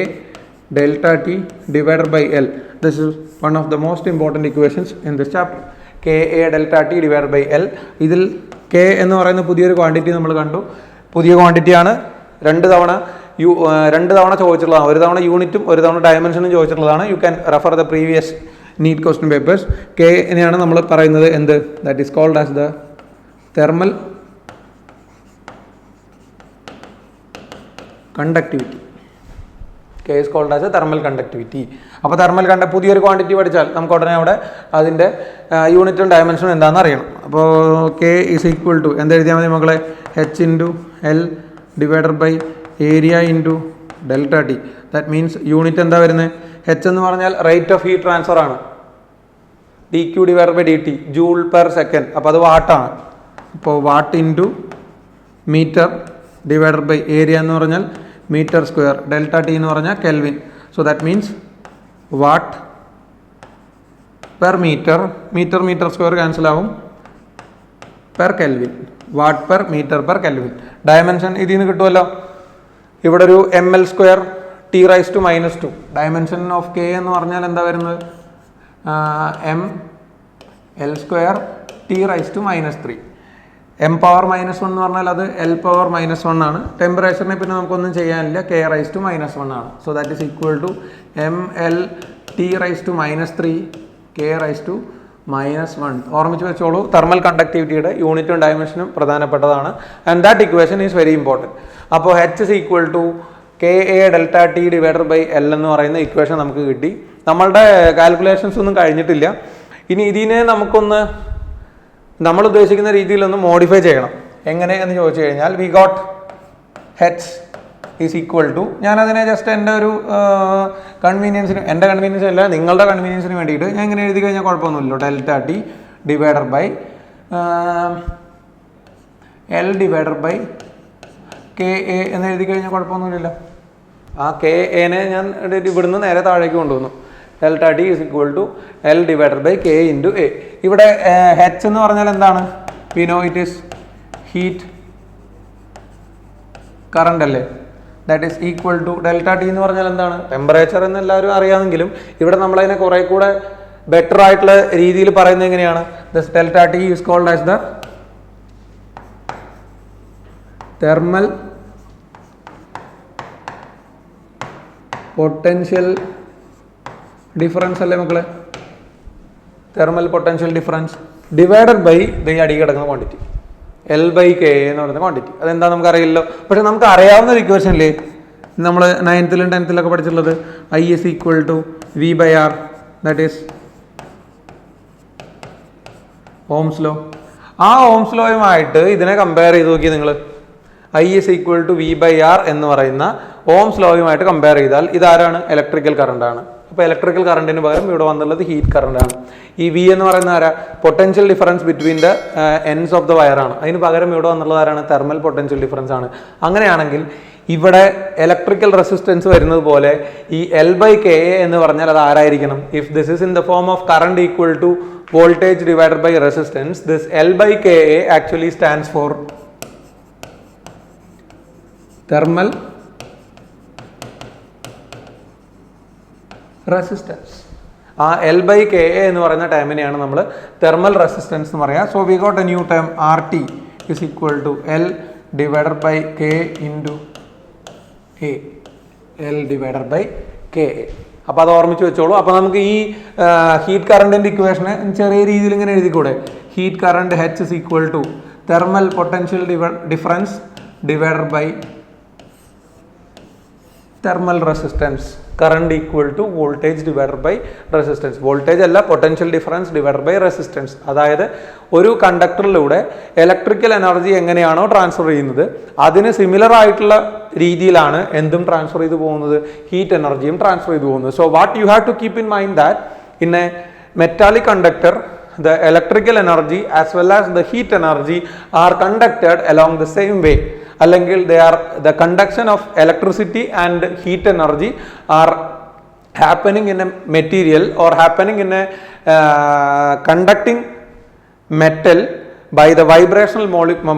delta T divided by L. This is one of the most important equations in this chapter. K A delta T divided by L. ഇതിൽ K എന്ന് പറയുന്ന പുതിയൊരു quantity നമ്മൾ കണ്ടു. പുതിയ ക്വാണ്ടിറ്റിയാണ്. രണ്ട് തവണ ചോദിച്ചിട്ടുള്ളതാണ്. ഒരു തവണ യൂണിറ്റും ഒരു തവണ ഡയമെൻഷനും ചോദിച്ചിട്ടുള്ളതാണ്. You can refer the previous NEET question papers. K എന്നെയാണ് നമ്മൾ പറയുന്നത് എന്ത്? That is called as the thermal conductivity. K is called as a thermal conductivity. അപ്പോൾ പുതിയൊരു ക്വാണ്ടിറ്റി പഠിച്ചാൽ നമുക്ക് ഉടനെ അവിടെ അതിൻ്റെ യൂണിറ്റും ഡയമെൻഷനും എന്താണെന്ന് അറിയണം. അപ്പോൾ കെ ഈസ് ഈക്വൽ ടു എന്തെഴുതിയാൽ മതി മക്കളെ? H into L divided by area into delta T. That means unit എന്താ വരുന്നത്? H എന്ന് പറഞ്ഞാൽ റേറ്റ് ഓഫ് ഹീറ്റ് ട്രാൻസ്ഫർ ആണ്. dq divided by dt joule per second. അപ്പോൾ അത് വാട്ടാണ്. അപ്പോൾ watt into metre divided by area എന്ന് പറഞ്ഞാൽ മീറ്റർ സ്ക്വയർ. ഡെൽറ്റ ടി എന്ന് പറഞ്ഞാൽ kelvin. So that means watt per metre. Metre square cancel ആവും. Per kelvin. Watt per metre per kelvin. Dimension ഇതിൽ നിന്ന് കിട്ടുമല്ലോ. ഇവിടെ ഒരു ml square T raise to -2. Dimension of K എന്ന് പറഞ്ഞാൽ എന്താ വരുന്നത്? ml square T raise to -3. m power -1 എന്ന് പറഞ്ഞാൽ അത് l പവർ -1 ആണ്. ടെമ്പറേച്ചറിനെ പിന്നെ നമുക്കൊന്നും ചെയ്യാനില്ല. k റൈസ് ടു -1 ആണ്. So that is equal to ml T raise to -3 k raise to -1. ഓർമ്മിച്ച് വെച്ചോളൂ. തെർമൽ കണ്ടക്ടിവിറ്റിയുടെ യൂണിറ്റും ഡയമെൻഷനും പ്രധാനപ്പെട്ടതാണ്. And that equation is very important. അപ്പോൾ H is equal to K A delta T divided by L എന്ന് പറയുന്ന ഇക്വേഷൻ നമുക്ക് കിട്ടി. നമ്മളുടെ കാൽക്കുലേഷൻസ് ഒന്നും കഴിഞ്ഞിട്ടില്ല. ഇനി ഇതിനെ നമുക്കൊന്ന് നമ്മൾ ഉദ്ദേശിക്കുന്ന രീതിയിലൊന്ന് മോഡിഫൈ ചെയ്യണം. എങ്ങനെ എന്ന് ചോദിച്ചു കഴിഞ്ഞാൽ we got H is equal to, ഞാനതിനെ ജസ്റ്റ് എൻ്റെ ഒരു കൺവീനിയൻസിന്, എൻ്റെ കൺവീനിയൻസ് അല്ല നിങ്ങളുടെ കൺവീനിയൻസിന് വേണ്ടിയിട്ട് ഞാൻ ഇങ്ങനെ എഴുതി കഴിഞ്ഞാൽ കുഴപ്പമൊന്നുമില്ലല്ലോ. Delta T divided by L divided by K A എന്ന് എഴുതി കഴിഞ്ഞാൽ കുഴപ്പമൊന്നുമില്ലല്ലോ. ആ കെ എനെ ഞാൻ ഇവിടുന്ന് നേരെ താഴേക്ക് കൊണ്ടുവന്നു. Delta T is equal to L divided by K into A. ഇവിടെ എച്ച് എന്ന് പറഞ്ഞാൽ എന്താണ്? We know it is heat current അല്ലേ. That is equal to delta T എന്ന് പറഞ്ഞാൽ എന്താണ്? ടെമ്പറേച്ചർ എന്ന് എല്ലാവരും അറിയാമെങ്കിലും ഇവിടെ നമ്മളതിനെ കുറെ കൂടെ ബെറ്റർ ആയിട്ടുള്ള രീതിയിൽ പറയുന്നത് എങ്ങനെയാണ്? This delta T is called as the thermal potential difference അല്ലേ മക്കളെ? Thermal potential difference divided by ഈ അടി കിടക്കുന്ന ക്വാണ്ടിറ്റി എൽ ബൈ കെ എന്ന് പറയുന്ന ക്വാണ്ടിറ്റി. അതെന്താ നമുക്കറിയില്ലല്ലോ. പക്ഷെ നമുക്ക് അറിയാവുന്ന ഒരു ഇക്വേഷൻ അല്ലേ നമ്മൾ 9th and 10th പഠിച്ചിട്ടുള്ളത്? I is equal to V by R, that is Ohm's law. ആ ഓംസ് ലോയുമായിട്ട് ഇതിനെ കമ്പയർ ചെയ്ത് നോക്കി നിങ്ങൾ. I is equal to V by R എന്ന് പറയുന്ന ഓംസ് ലോയുമായിട്ട് കമ്പയർ ചെയ്താൽ ഇതാരാണ്? ഇലക്ട്രിക്കൽ കറണ്ട് ആണ്. അപ്പോൾ ഇലക്ട്രിക്കൽ കറണ്ടിന് പകരം ഇവിടെ വന്നുള്ളത് ഹീറ്റ് കറണ്ട് ആണ്. ഈ വി എന്ന് പറയുന്ന ആരാ? Potential difference between the ends of the wire ആണ്. അതിന് പകരം ഇവിടെ വന്നുള്ളത് ആരാണ്? തെർമൽ പൊട്ടൻഷ്യൽ ഡിഫറൻസ് ആണ്. അങ്ങനെയാണെങ്കിൽ ഇവിടെ ഇലക്ട്രിക്കൽ റെസിസ്റ്റൻസ് വരുന്നത് പോലെ ഈ എൽ ബൈ കെ എ എന്ന് പറഞ്ഞാൽ അത് ആരായിരിക്കണം? If this is in the form of current equal to voltage divided by resistance, this L by K A actually stands for thermal resistance. ആ എൽ ബൈ കെ എ എന്ന് പറയുന്ന ടൈമിനെയാണ് നമ്മൾ thermal resistance എന്ന് പറയുക. So we got a new time R T is equal to L divided by K into A, L divided by K A. അപ്പോൾ അത് ഓർമ്മിച്ച് വെച്ചോളൂ. അപ്പോൾ നമുക്ക് ഈ ഹീറ്റ് കറണ്ടിൻ്റെ ഇക്വേഷനെ ചെറിയ രീതിയിൽ ഇങ്ങനെ എഴുതിക്കൂടെ? Heat current H is equal to thermal potential difference divided by thermal resistance. Current equal to voltage divided by resistance. വോൾട്ടേജ് അല്ല, potential difference divided by resistance. അതായത് ഒരു കണ്ടക്ടറിലൂടെ ഇലക്ട്രിക്കൽ എനർജി എങ്ങനെയാണോ ട്രാൻസ്ഫർ ചെയ്യുന്നത് അതിന് സിമിലർ ആയിട്ടുള്ള രീതിയിലാണ് എന്തും ട്രാൻസ്ഫർ ചെയ്തു പോകുന്നത്? ഹീറ്റ് എനർജിയും ട്രാൻസ്ഫർ ചെയ്തു പോകുന്നത്. So what you have to keep in mind that in a metallic conductor the electrical energy as well as the heat energy are conducted along the same way. അല്ലെങ്കിൽ the conduction of electricity and heat energy are happening in a material or happening in a conducting metal by the vibrational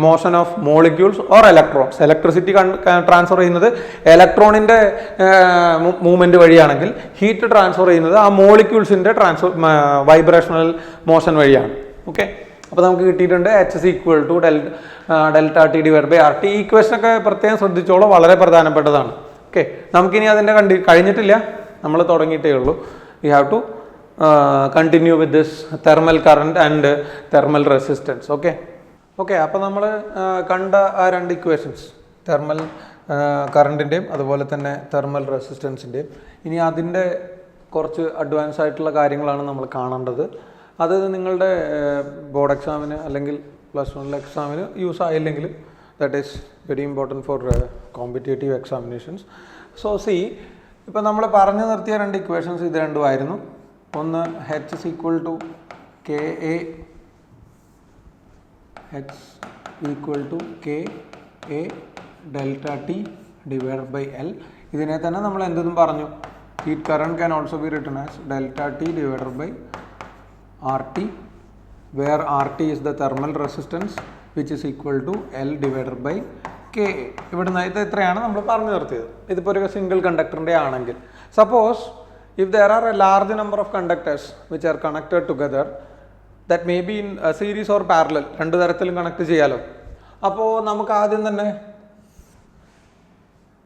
motion of molecules or electrons. Electricity transfer ചെയ്യുന്നത് ഇലക്ട്രോണിൻ്റെ movement വഴിയാണെങ്കിൽ heat transfer ചെയ്യുന്നത് ആ മോളിക്യൂൾസിൻ്റെ vibrational motion വഴിയാണ്. Okay, അപ്പോൾ നമുക്ക് കിട്ടിയിട്ടുണ്ട് H is equal to delta T divide by R T. ഈ ഇക്വേഷനൊക്കെ പ്രത്യേകം ശ്രദ്ധിച്ചോളൂ, വളരെ പ്രധാനപ്പെട്ടതാണ്. ഓക്കെ, നമുക്കിനി അതിൻ്റെ കഴിഞ്ഞിട്ടില്ല, നമ്മൾ തുടങ്ങിയിട്ടേ ഉള്ളൂ. We have to continue with this thermal current and thermal resistance. Okay, അപ്പോൾ നമ്മൾ കണ്ട ആ രണ്ട് ഇക്വേഷൻസ്, തെർമൽ കറണ്ടിൻ്റെയും അതുപോലെ തന്നെ തെർമൽ റെസിസ്റ്റൻസിൻ്റെയും, ഇനി അതിൻ്റെ കുറച്ച് അഡ്വാൻസ് ആയിട്ടുള്ള കാര്യങ്ങളാണ് നമ്മൾ കാണേണ്ടത്. അത് നിങ്ങളുടെ ബോർഡ് എക്സാമിന് അല്ലെങ്കിൽ +1 എക്സാമിന് യൂസ് ആയില്ലെങ്കിലും that is very important for competitive examinations. So see, ഇപ്പോൾ നമ്മൾ പറഞ്ഞു നിർത്തിയ രണ്ട് ഇക്വേഷൻസ് ഇത് രണ്ടുമായിരുന്നു. ഒന്ന് H is equal to K A, H equal to K A delta T divided by L. ഇതിനെ തന്നെ നമ്മൾ എന്തെന്നും പറഞ്ഞു? Heat current can also be written as delta T divided by R T, where R T is the thermal resistance which is equal to L divided by K A. ഇവിടുന്ന് ഇത് ഇത്രയാണ് നമ്മൾ പറഞ്ഞു നിർത്തിയത്. ഇതിപ്പോൾ ഒരു സിംഗിൾ കണ്ടക്ടറിൻ്റെ ആണെങ്കിൽ, suppose if there are a large number of conductors which are connected together, that may be in a series or parallel, രണ്ട് തരത്തിലും കണക്ട് ചെയ്യാലോ. അപ്പോൾ നമുക്ക് ആദ്യം തന്നെ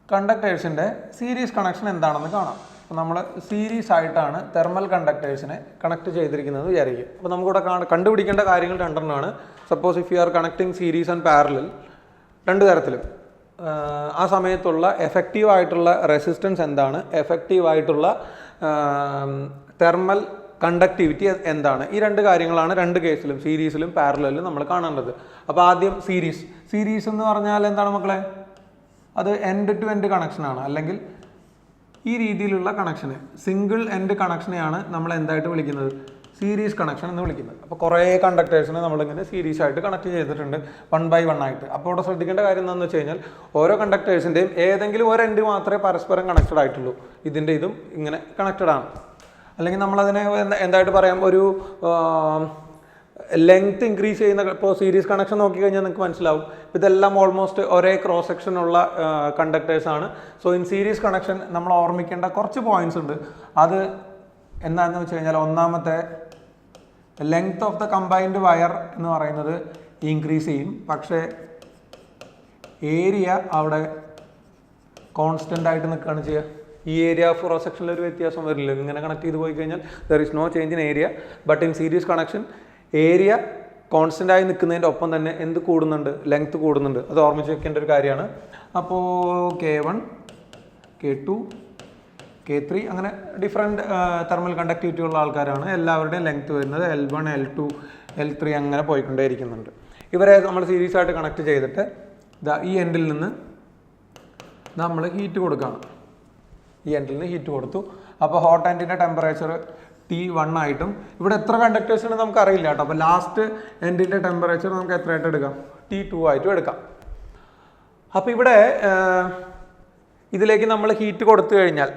കണ്ടക്ടേഴ്സിൻ്റെ സീരീസ് കണക്ഷൻ എന്താണെന്ന് കാണാം. അപ്പോൾ നമ്മൾ സീരീസ് ആയിട്ടാണ് തെർമൽ കണ്ടക്ടേഴ്സിനെ കണക്ട് ചെയ്തിരിക്കുന്നത് വിചാരിക്കുക. അപ്പോൾ നമുക്കിവിടെ കണ്ടുപിടിക്കേണ്ട കാര്യങ്ങൾ രണ്ടെണ്ണമാണ്. Suppose if you are connecting series and parallel, രണ്ട് തരത്തിലും ആ സമയത്തുള്ള എഫക്റ്റീവായിട്ടുള്ള റെസിസ്റ്റൻസ് എന്താണ്, എഫക്റ്റീവായിട്ടുള്ള തെർമൽ കണ്ടക്ടിവിറ്റി എന്താണ്, ഈ രണ്ട് കാര്യങ്ങളാണ് രണ്ട് കേസിലും, സീരീസിലും പാരലലിലും നമ്മൾ കാണേണ്ടത്. അപ്പോൾ ആദ്യം സീരീസ് എന്ന് പറഞ്ഞാൽ എന്താണ് മക്കളെ? അത് എൻഡ് ടു എൻഡ് കണക്ഷനാണ്, അല്ലെങ്കിൽ ഈ രീതിയിലുള്ള കണക്ഷന്, സിംഗിൾ എൻഡ് കണക്ഷനെയാണ് നമ്മൾ എന്തായിട്ട് വിളിക്കുന്നത്? സീരീസ് കണക്ഷൻ എന്ന് വിളിക്കുന്നത്. അപ്പോൾ കുറേ കണ്ടക്ടേഴ്സിനെ നമ്മളിങ്ങനെ സീരീസ് ആയിട്ട് കണക്ട് ചെയ്തിട്ടുണ്ട് 1 by 1 ആയിട്ട്. അപ്പോൾ ഇവിടെ ശ്രദ്ധിക്കേണ്ട കാര്യം എന്താണെന്ന് വെച്ച് കഴിഞ്ഞാൽ ഓരോ കണ്ടക്ടേഴ്സിൻ്റെയും ഏതെങ്കിലും ഒരു എൻഡ് മാത്രമേ പരസ്പരം കണക്റ്റഡ് ആയിട്ടുള്ളൂ. ഇതും ഇങ്ങനെ കണക്റ്റഡ് ആണ്. അല്ലെങ്കിൽ നമ്മളതിനെ എന്തായിട്ട് പറയാം, ഒരു ലെങ്ത് ഇൻക്രീസ് ചെയ്യുന്ന, ഇപ്പോൾ സീരീസ് കണക്ഷൻ നോക്കിക്കഴിഞ്ഞാൽ നിങ്ങൾക്ക് മനസ്സിലാവും ഇതെല്ലാം ഓൾമോസ്റ്റ് ഒരേ ക്രോസ് സെക്ഷൻ ഉള്ള കണ്ടക്ടേഴ്സാണ്. സോ ഇൻ സീരീസ് കണക്ഷൻ നമ്മൾ ഓർമ്മിക്കേണ്ട കുറച്ച് പോയിന്റ്സ് ഉണ്ട്. അത് എന്താണെന്ന് വെച്ച് കഴിഞ്ഞാൽ, ഒന്നാമത്തെ length of the combined wire എന്ന് പറയുന്നത് ഇൻക്രീസ് ചെയ്യും, പക്ഷേ ഏരിയ അവിടെ കോൺസ്റ്റൻ്റ് ആയിട്ട് നിൽക്കുകയാണ് ചെയ്യുക. ഈ ഏരിയ ഓഫ് ക്രോസ് സെക്ഷനിൽ ഒരു വ്യത്യാസം വരില്ല. ഇങ്ങനെ കണക്ട് ചെയ്ത് പോയി കഴിഞ്ഞാൽ there is no change in area. But in series connection area constant ആയി നിൽക്കുന്നതിൻ്റെ ഒപ്പം തന്നെ എന്ത് കൂടുന്നുണ്ട്? ലെങ്ത് കൂടുന്നുണ്ട്. അത് ഓർമ്മിച്ച് വെക്കേണ്ട ഒരു കാര്യമാണ്. അപ്പോൾ K1, K2, K3 അങ്ങനെ ഡിഫറെൻറ്റ് തെർമൽ കണ്ടക്ടിവിറ്റി ഉള്ള ആൾക്കാരാണ്. എല്ലാവരുടെയും ലെങ്ത് വരുന്നത് L1, L2, L3 അങ്ങനെ പോയിക്കൊണ്ടേയിരിക്കുന്നുണ്ട്. ഇവരെ നമ്മൾ സീരീസ് ആയിട്ട് കണക്ട് ചെയ്തിട്ട് ഈ എൻഡിൽ നിന്ന് നമ്മൾ ഹീറ്റ് കൊടുക്കുകയാണ്. ഈ എൻഡിൽ നിന്ന് ഹീറ്റ് കൊടുത്തു. അപ്പോൾ ഹോട്ട് എൻഡിൻ്റെ ടെമ്പറേച്ചർ T1 ആയിട്ടും, ഇവിടെ എത്ര കണ്ടക്ടേഴ്സിന് നമുക്ക് അറിയില്ല കേട്ടോ. അപ്പോൾ ലാസ്റ്റ് എൻഡിൻ്റെ ടെമ്പറേച്ചർ നമുക്ക് എത്രയായിട്ട് എടുക്കാം? T2 ആയിട്ടും എടുക്കാം. അപ്പോൾ ഇവിടെ ഇതിലേക്ക് നമ്മൾ ഹീറ്റ് കൊടുത്തു കഴിഞ്ഞാൽ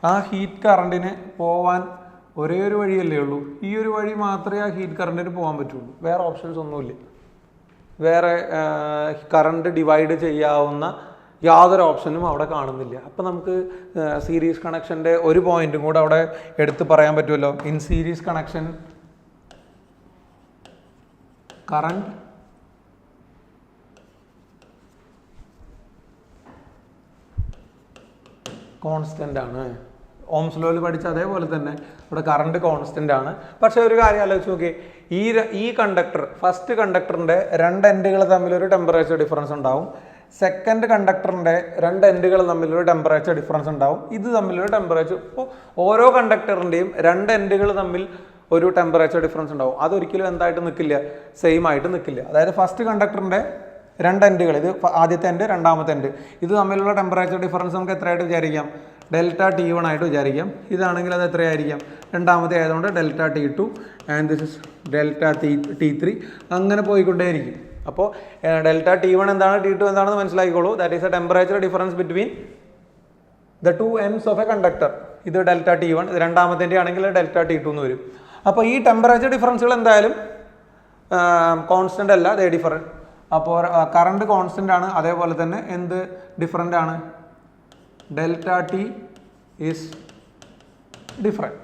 ആ ഹീറ്റ് കറണ്ടിന് പോവാൻ ഒരേ ഒരു വഴിയല്ലേ ഉള്ളൂ. ഈ ഒരു വഴി മാത്രമേ ആ ഹീറ്റ് കറണ്ടിന് പോകാൻ പറ്റുള്ളൂ. വേറെ ഓപ്ഷൻസ് ഒന്നുമില്ല. വേറെ കറണ്ട് ഡിവൈഡ് ചെയ്യാവുന്ന യാതൊരു ഓപ്ഷനും അവിടെ കാണുന്നില്ല. അപ്പോൾ നമുക്ക് സീരീസ് കണക്ഷൻ്റെ ഒരു പോയിന്റും കൂടെ അവിടെ എടുത്ത് പറയാൻ പറ്റുമല്ലോ. In series connection current constant ആണ്. ഓംസ് ലോയിൽ പഠിച്ച അതേപോലെ തന്നെ ഇവിടെ കറണ്ട് കോൺസ്റ്റൻ്റ് ആണ്. പക്ഷേ ഒരു കാര്യം ആലോചിച്ച് നോക്കി, ഈ കണ്ടക്ടർ, ഫസ്റ്റ് കണ്ടക്ടറിൻ്റെ രണ്ട് എൻഡുകൾ തമ്മിലൊരു ടെമ്പറേച്ചർ ഡിഫറൻസ് ഉണ്ടാവും. സെക്കൻഡ് കണ്ടക്ടറിൻ്റെ രണ്ട് എൻഡുകൾ തമ്മിലൊരു ടെമ്പറേച്ചർ ഡിഫറൻസ് ഉണ്ടാവും. ഇത് തമ്മിലൊരു ടെമ്പറേച്ചർ, ഇപ്പോൾ ഓരോ കണ്ടക്ടറിൻ്റെയും രണ്ട് എൻഡുകൾ തമ്മിൽ ഒരു ടെമ്പറേച്ചർ ഡിഫറൻസ് ഉണ്ടാവും. അതൊരിക്കലും എന്തായിട്ട് നിൽക്കില്ല? സെയിം ആയിട്ട് നിൽക്കില്ല. അതായത് ഫസ്റ്റ് കണ്ടക്ടറിൻ്റെ രണ്ട് എൻഡുകൾ, ഇത് ആദ്യത്തെ എൻഡ്, രണ്ടാമത്തെ എൻഡ്, ഇത് തമ്മിലുള്ള ടെമ്പറേച്ചർ ഡിഫറൻസ് നമുക്ക് എത്രയായിട്ട് വിചാരിക്കാം? ΔT1 ആയിട്ട് വിചാരിക്കാം. ഇതാണെങ്കിൽ അത് എത്രയായിരിക്കാം? രണ്ടാമത്തെ ആയതുകൊണ്ട് ΔT2 and this is ΔT3 അങ്ങനെ പോയിക്കൊണ്ടേയിരിക്കും. അപ്പോൾ ΔT1 എന്താണ്, T2 എന്താണെന്ന് മനസ്സിലാക്കിക്കോളൂ. That is a temperature difference between the two ends of a conductor. ഇത് ΔT1, ഇത് രണ്ടാമത്തെ ആണെങ്കിൽ ΔT2 എന്ന് വരും. അപ്പോൾ ഈ ടെമ്പറേച്ചർ ഡിഫറൻസുകൾ എന്തായാലും കോൺസ്റ്റൻ്റ് അല്ല, ദേ ഡിഫറൻറ്റ്. അപ്പോൾ കറണ്ട് കോൺസ്റ്റൻ്റ് ആണ്, അതേപോലെ തന്നെ എന്ത് ഡിഫറൻ്റ് ആണ്? ΔT is different.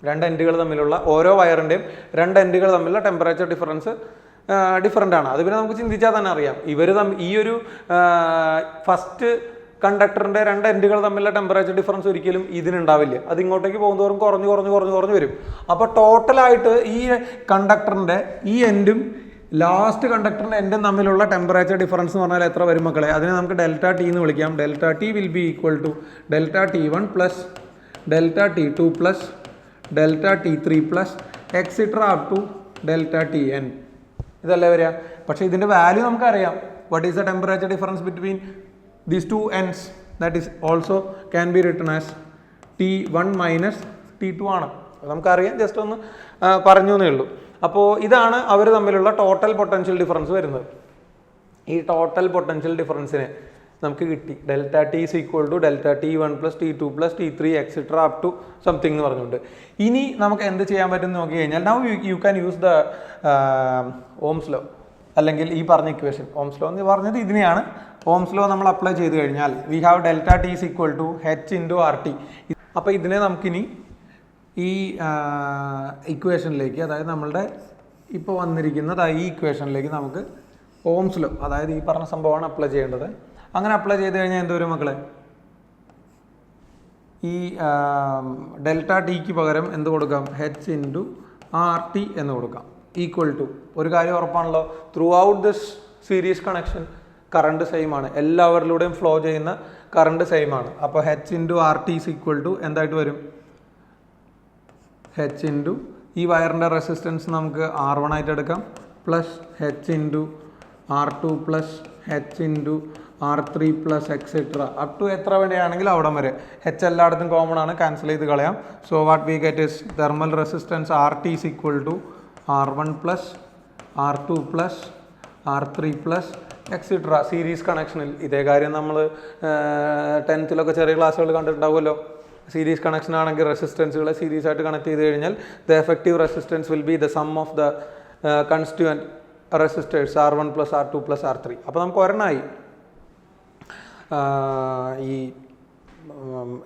രണ്ട് എൻഡുകൾ തമ്മിലുള്ള ഓരോ വയറിൻ്റെയും രണ്ട് എൻഡുകൾ തമ്മിലുള്ള ടെമ്പറേച്ചർ ഡിഫറൻസ് ഡിഫറൻ്റ് ആണ്. അത് പിന്നെ നമുക്ക് ചിന്തിച്ചാൽ തന്നെ അറിയാം. ഇവർ ഈ ഒരു ഫസ്റ്റ് കണ്ടക്ടറിൻ്റെ രണ്ട് എൻഡുകൾ തമ്മിലുള്ള ടെമ്പറേച്ചർ ഡിഫറൻസ് ഒരിക്കലും ഇതിനുണ്ടാവില്ല. അത് ഇങ്ങോട്ടേക്ക് പോകുന്നതോറും കുറഞ്ഞു വരും. അപ്പോൾ ടോട്ടലായിട്ട് ഈ കണ്ടക്ടറിൻ്റെ ഈ എൻഡും ലാസ്റ്റ് കണ്ടക്ടറിൻ്റെ എൻഡും തമ്മിലുള്ള ടെമ്പറേച്ചർ ഡിഫറൻസ് എന്ന് പറഞ്ഞാൽ എത്ര വരും മക്കളെ? അതിനെ നമുക്ക് ΔT എന്ന് വിളിക്കാം. ΔT will be equal to ΔT1 plus ΔT2 plus ΔT3 plus etcetera up to ΔTn. ഇതല്ലേ വരിക? പക്ഷേ ഇതിൻ്റെ വാല്യൂ നമുക്കറിയാം. What is the temperature difference between these two ends? That is also can be written as T1 minus T2 ആണ്. നമുക്കറിയാം, just ഒന്ന് പറഞ്ഞു എന്നേ ഉള്ളൂ. അപ്പോൾ ഇതാണ് അവർ തമ്മിലുള്ള ടോട്ടൽ പൊട്ടൻഷ്യൽ ഡിഫറൻസ് വരുന്നത്. ഈ ടോട്ടൽ പൊട്ടൻഷ്യൽ ഡിഫറൻസിനെ നമുക്ക് കിട്ടി. ΔT is equal to ΔT1 plus T2 plus T3 etcetera up to something എന്ന് പറഞ്ഞുകൊണ്ട്. ഇനി നമുക്ക് എന്ത് ചെയ്യാൻ പറ്റും നോക്കി കഴിഞ്ഞാൽ, now you can use the Ohm's law, അല്ലെങ്കിൽ ഈ പറഞ്ഞ ഇക്വേഷൻ. ഓംസ് ലോ എന്ന് പറഞ്ഞത് ഇതിനെയാണ്. ഓംസ് ലോ നമ്മൾ അപ്ലൈ ചെയ്ത് കഴിഞ്ഞാൽ we have ΔT is equal to H into RT. അപ്പോൾ ഇതിനെ നമുക്കിനി ഈ ഇക്വേഷനിലേക്ക്, അതായത് നമ്മളുടെ ഇപ്പോൾ വന്നിരിക്കുന്നത് ഈ ഇക്വേഷനിലേക്ക് നമുക്ക് ഓംസ് ലോ, അതായത് ഈ പറഞ്ഞ സംഭവമാണ് അപ്ലൈ ചെയ്യേണ്ടത്. അങ്ങനെ അപ്ലൈ ചെയ്ത് കഴിഞ്ഞാൽ എന്ത് വരും മക്കളെ? ഈ ΔTക്ക് പകരം എന്ത് കൊടുക്കാം? H ഇൻറ്റു RT എന്ന് കൊടുക്കാം. ഈക്വൽ ടു, ഒരു കാര്യം ഉറപ്പാണല്ലോ, throughout this series connection current same ആണ്, എല്ലാവരിലൂടെയും ഫ്ലോ ചെയ്യുന്ന കറണ്ട് സെയിം ആണ്. അപ്പോൾ H into R T is equal to എന്തായിട്ട് വരും? H ഇൻറ്റു ഈ വയറിൻ്റെ റെസിസ്റ്റൻസ് നമുക്ക് R1 ആയിട്ട് എടുക്കാം, plus H into R2 plus H into R3 plus etcetera up to എത്ര വേണ്ടിയാണെങ്കിൽ അവിടെ വരെ. H എല്ലായിടത്തും കോമൺ ആണ്, ക്യാൻസൽ ചെയ്ത് കളയാം. So what we get is thermal resistance RT is equal to R1 plus R2 plus R3 plus etcetera. Series കണക്ഷനിൽ ഇതേ കാര്യം നമ്മൾ 10th ചെറിയ ക്ലാസ്സുകൾ കണ്ടിട്ടുണ്ടാവുമല്ലോ. സീരീസ് കണക്ഷൻ ആണെങ്കിൽ റെസിസ്റ്റൻസുകളെ സീരീസ് ആയിട്ട് കണക്ട് ചെയ്ത് കഴിഞ്ഞാൽ the effective resistance will be the sum of the constituent resistors R1 plus R2 plus R3. അപ്പോൾ നമുക്ക് ഒരെണ്ണമായി ഈ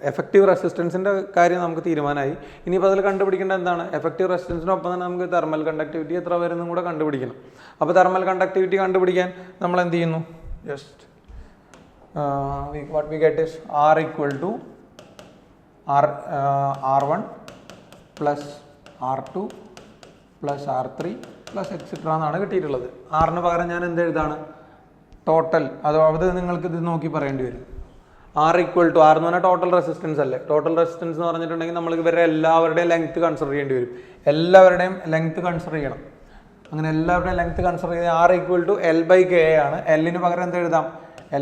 എഫക്റ്റീവ് റെസിസ്റ്റൻസിൻ്റെ കാര്യം നമുക്ക് തീരുമാനമായി. ഇനിയിപ്പോൾ അതിൽ കണ്ടുപിടിക്കേണ്ട എന്താണ്? എഫക്റ്റീവ് റെസിസ്റ്റൻസിനൊപ്പം തന്നെ നമുക്ക് തെർമൽ കണ്ടക്ടിവിറ്റി എത്ര വരുന്നതും കൂടെ കണ്ടുപിടിക്കണം. അപ്പോൾ തെർമൽ കണ്ടക്ടിവിറ്റി കണ്ടുപിടിക്കാൻ നമ്മൾ എന്ത് ചെയ്യുന്നു? Just what we get is R equal to R1 plus R2 plus R3 plus etcetera എന്നാണ് കിട്ടിയിട്ടുള്ളത്. ആറിന് പകരം ഞാൻ എന്ത് എഴുതാണ്? ടോട്ടൽ. അതായത് നിങ്ങൾക്ക് ഇത് നോക്കി പറയേണ്ടി വരും. R ഈക്വൽ ടു R എന്ന് പറഞ്ഞാൽ ടോട്ടൽ റെസിസ്റ്റൻസ് അല്ലേ. ടോട്ടൽ റെസിസ്റ്റൻസ് എന്ന് പറഞ്ഞിട്ടുണ്ടെങ്കിൽ നമ്മൾ ഇവരുടെ എല്ലാവരുടെയും ലെങ്ത് കൺസിഡർ ചെയ്യേണ്ടി വരും. എല്ലാവരുടെയും ലെങ്ത് കൺസിഡർ ചെയ്യണം. അങ്ങനെ എല്ലാവരുടെയും ലെങ്ത് കൺസിഡർ ചെയ്ത് R equal to L by K ആണ്. Lന് പകരം എന്ത് എഴുതാം?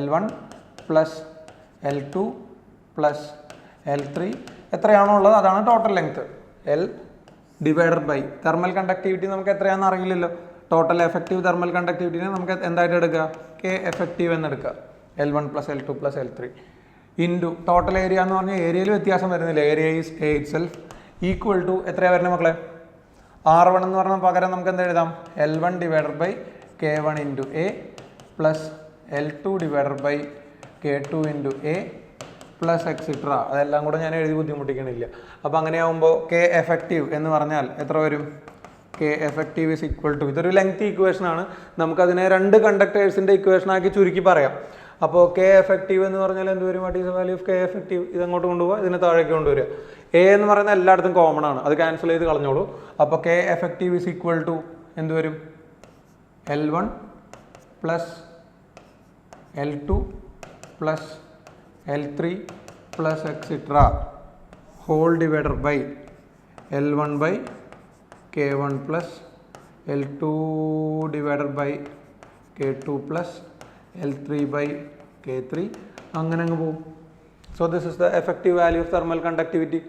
L1 plus L2 plus L3 എത്രയാണോ ഉള്ളത് അതാണ് total length. L divided by thermal conductivity നമുക്ക് എത്രയാണെന്ന് അറിയില്ലല്ലോ. ടോട്ടൽ എഫക്റ്റീവ് തെർമൽ കണ്ടക്ടിവിറ്റിനെ നമുക്ക് എന്തായിട്ട് എടുക്കുക? K എഫക്റ്റീവ് എന്ന് എടുക്കുക. L1 plus L2 plus L3 into total area എന്ന് പറഞ്ഞാൽ ഏരിയയിൽ വ്യത്യാസം വരുന്നില്ല. Area is A itself equal to എത്രയാണ് വരുന്നത് മക്കളെ? R1 എന്ന് പറഞ്ഞാൽ പകരം നമുക്ക് എന്താ എഴുതാം? L1 divided by K1 into A plus L2 divided by K2 into A plus etcetera. അതെല്ലാം കൂടെ ഞാൻ എഴുതി ബുദ്ധിമുട്ടിക്കണില്ല. അപ്പോൾ അങ്ങനെയാകുമ്പോൾ K എഫക്റ്റീവ് എന്ന് പറഞ്ഞാൽ എത്ര വരും? K effective is equal to, ഇതൊരു ലെങ്ത് ഇക്വേഷൻ ആണ്, നമുക്കതിനെ രണ്ട് കണ്ടക്ടേഴ്സിൻ്റെ ഇക്വേഷൻ ആക്കി ചുരുക്കി പറയാം. അപ്പോൾ K എഫക്റ്റീവ് എന്ന് പറഞ്ഞാൽ എന്ത് വരും? What is the value of K effective? ഇതങ്ങോട്ട് കൊണ്ടുപോകുക, ഇതിനെ താഴേക്ക് കൊണ്ടുവരിക. A എന്ന് പറയുന്നത് എല്ലായിടത്തും കോമൺ ആണ്, അത് ക്യാൻസൽ ചെയ്ത് കളഞ്ഞോളൂ. അപ്പോൾ K effective is equal to എന്ത് വരും? L1 plus L2 plus L3 plus etcetera whole divider by L1 by K1 plus L2 divided by K2 plus L3 by K3 അങ്ങനെ അങ്ങ് പോകും. So this is the effective value of thermal conductivity.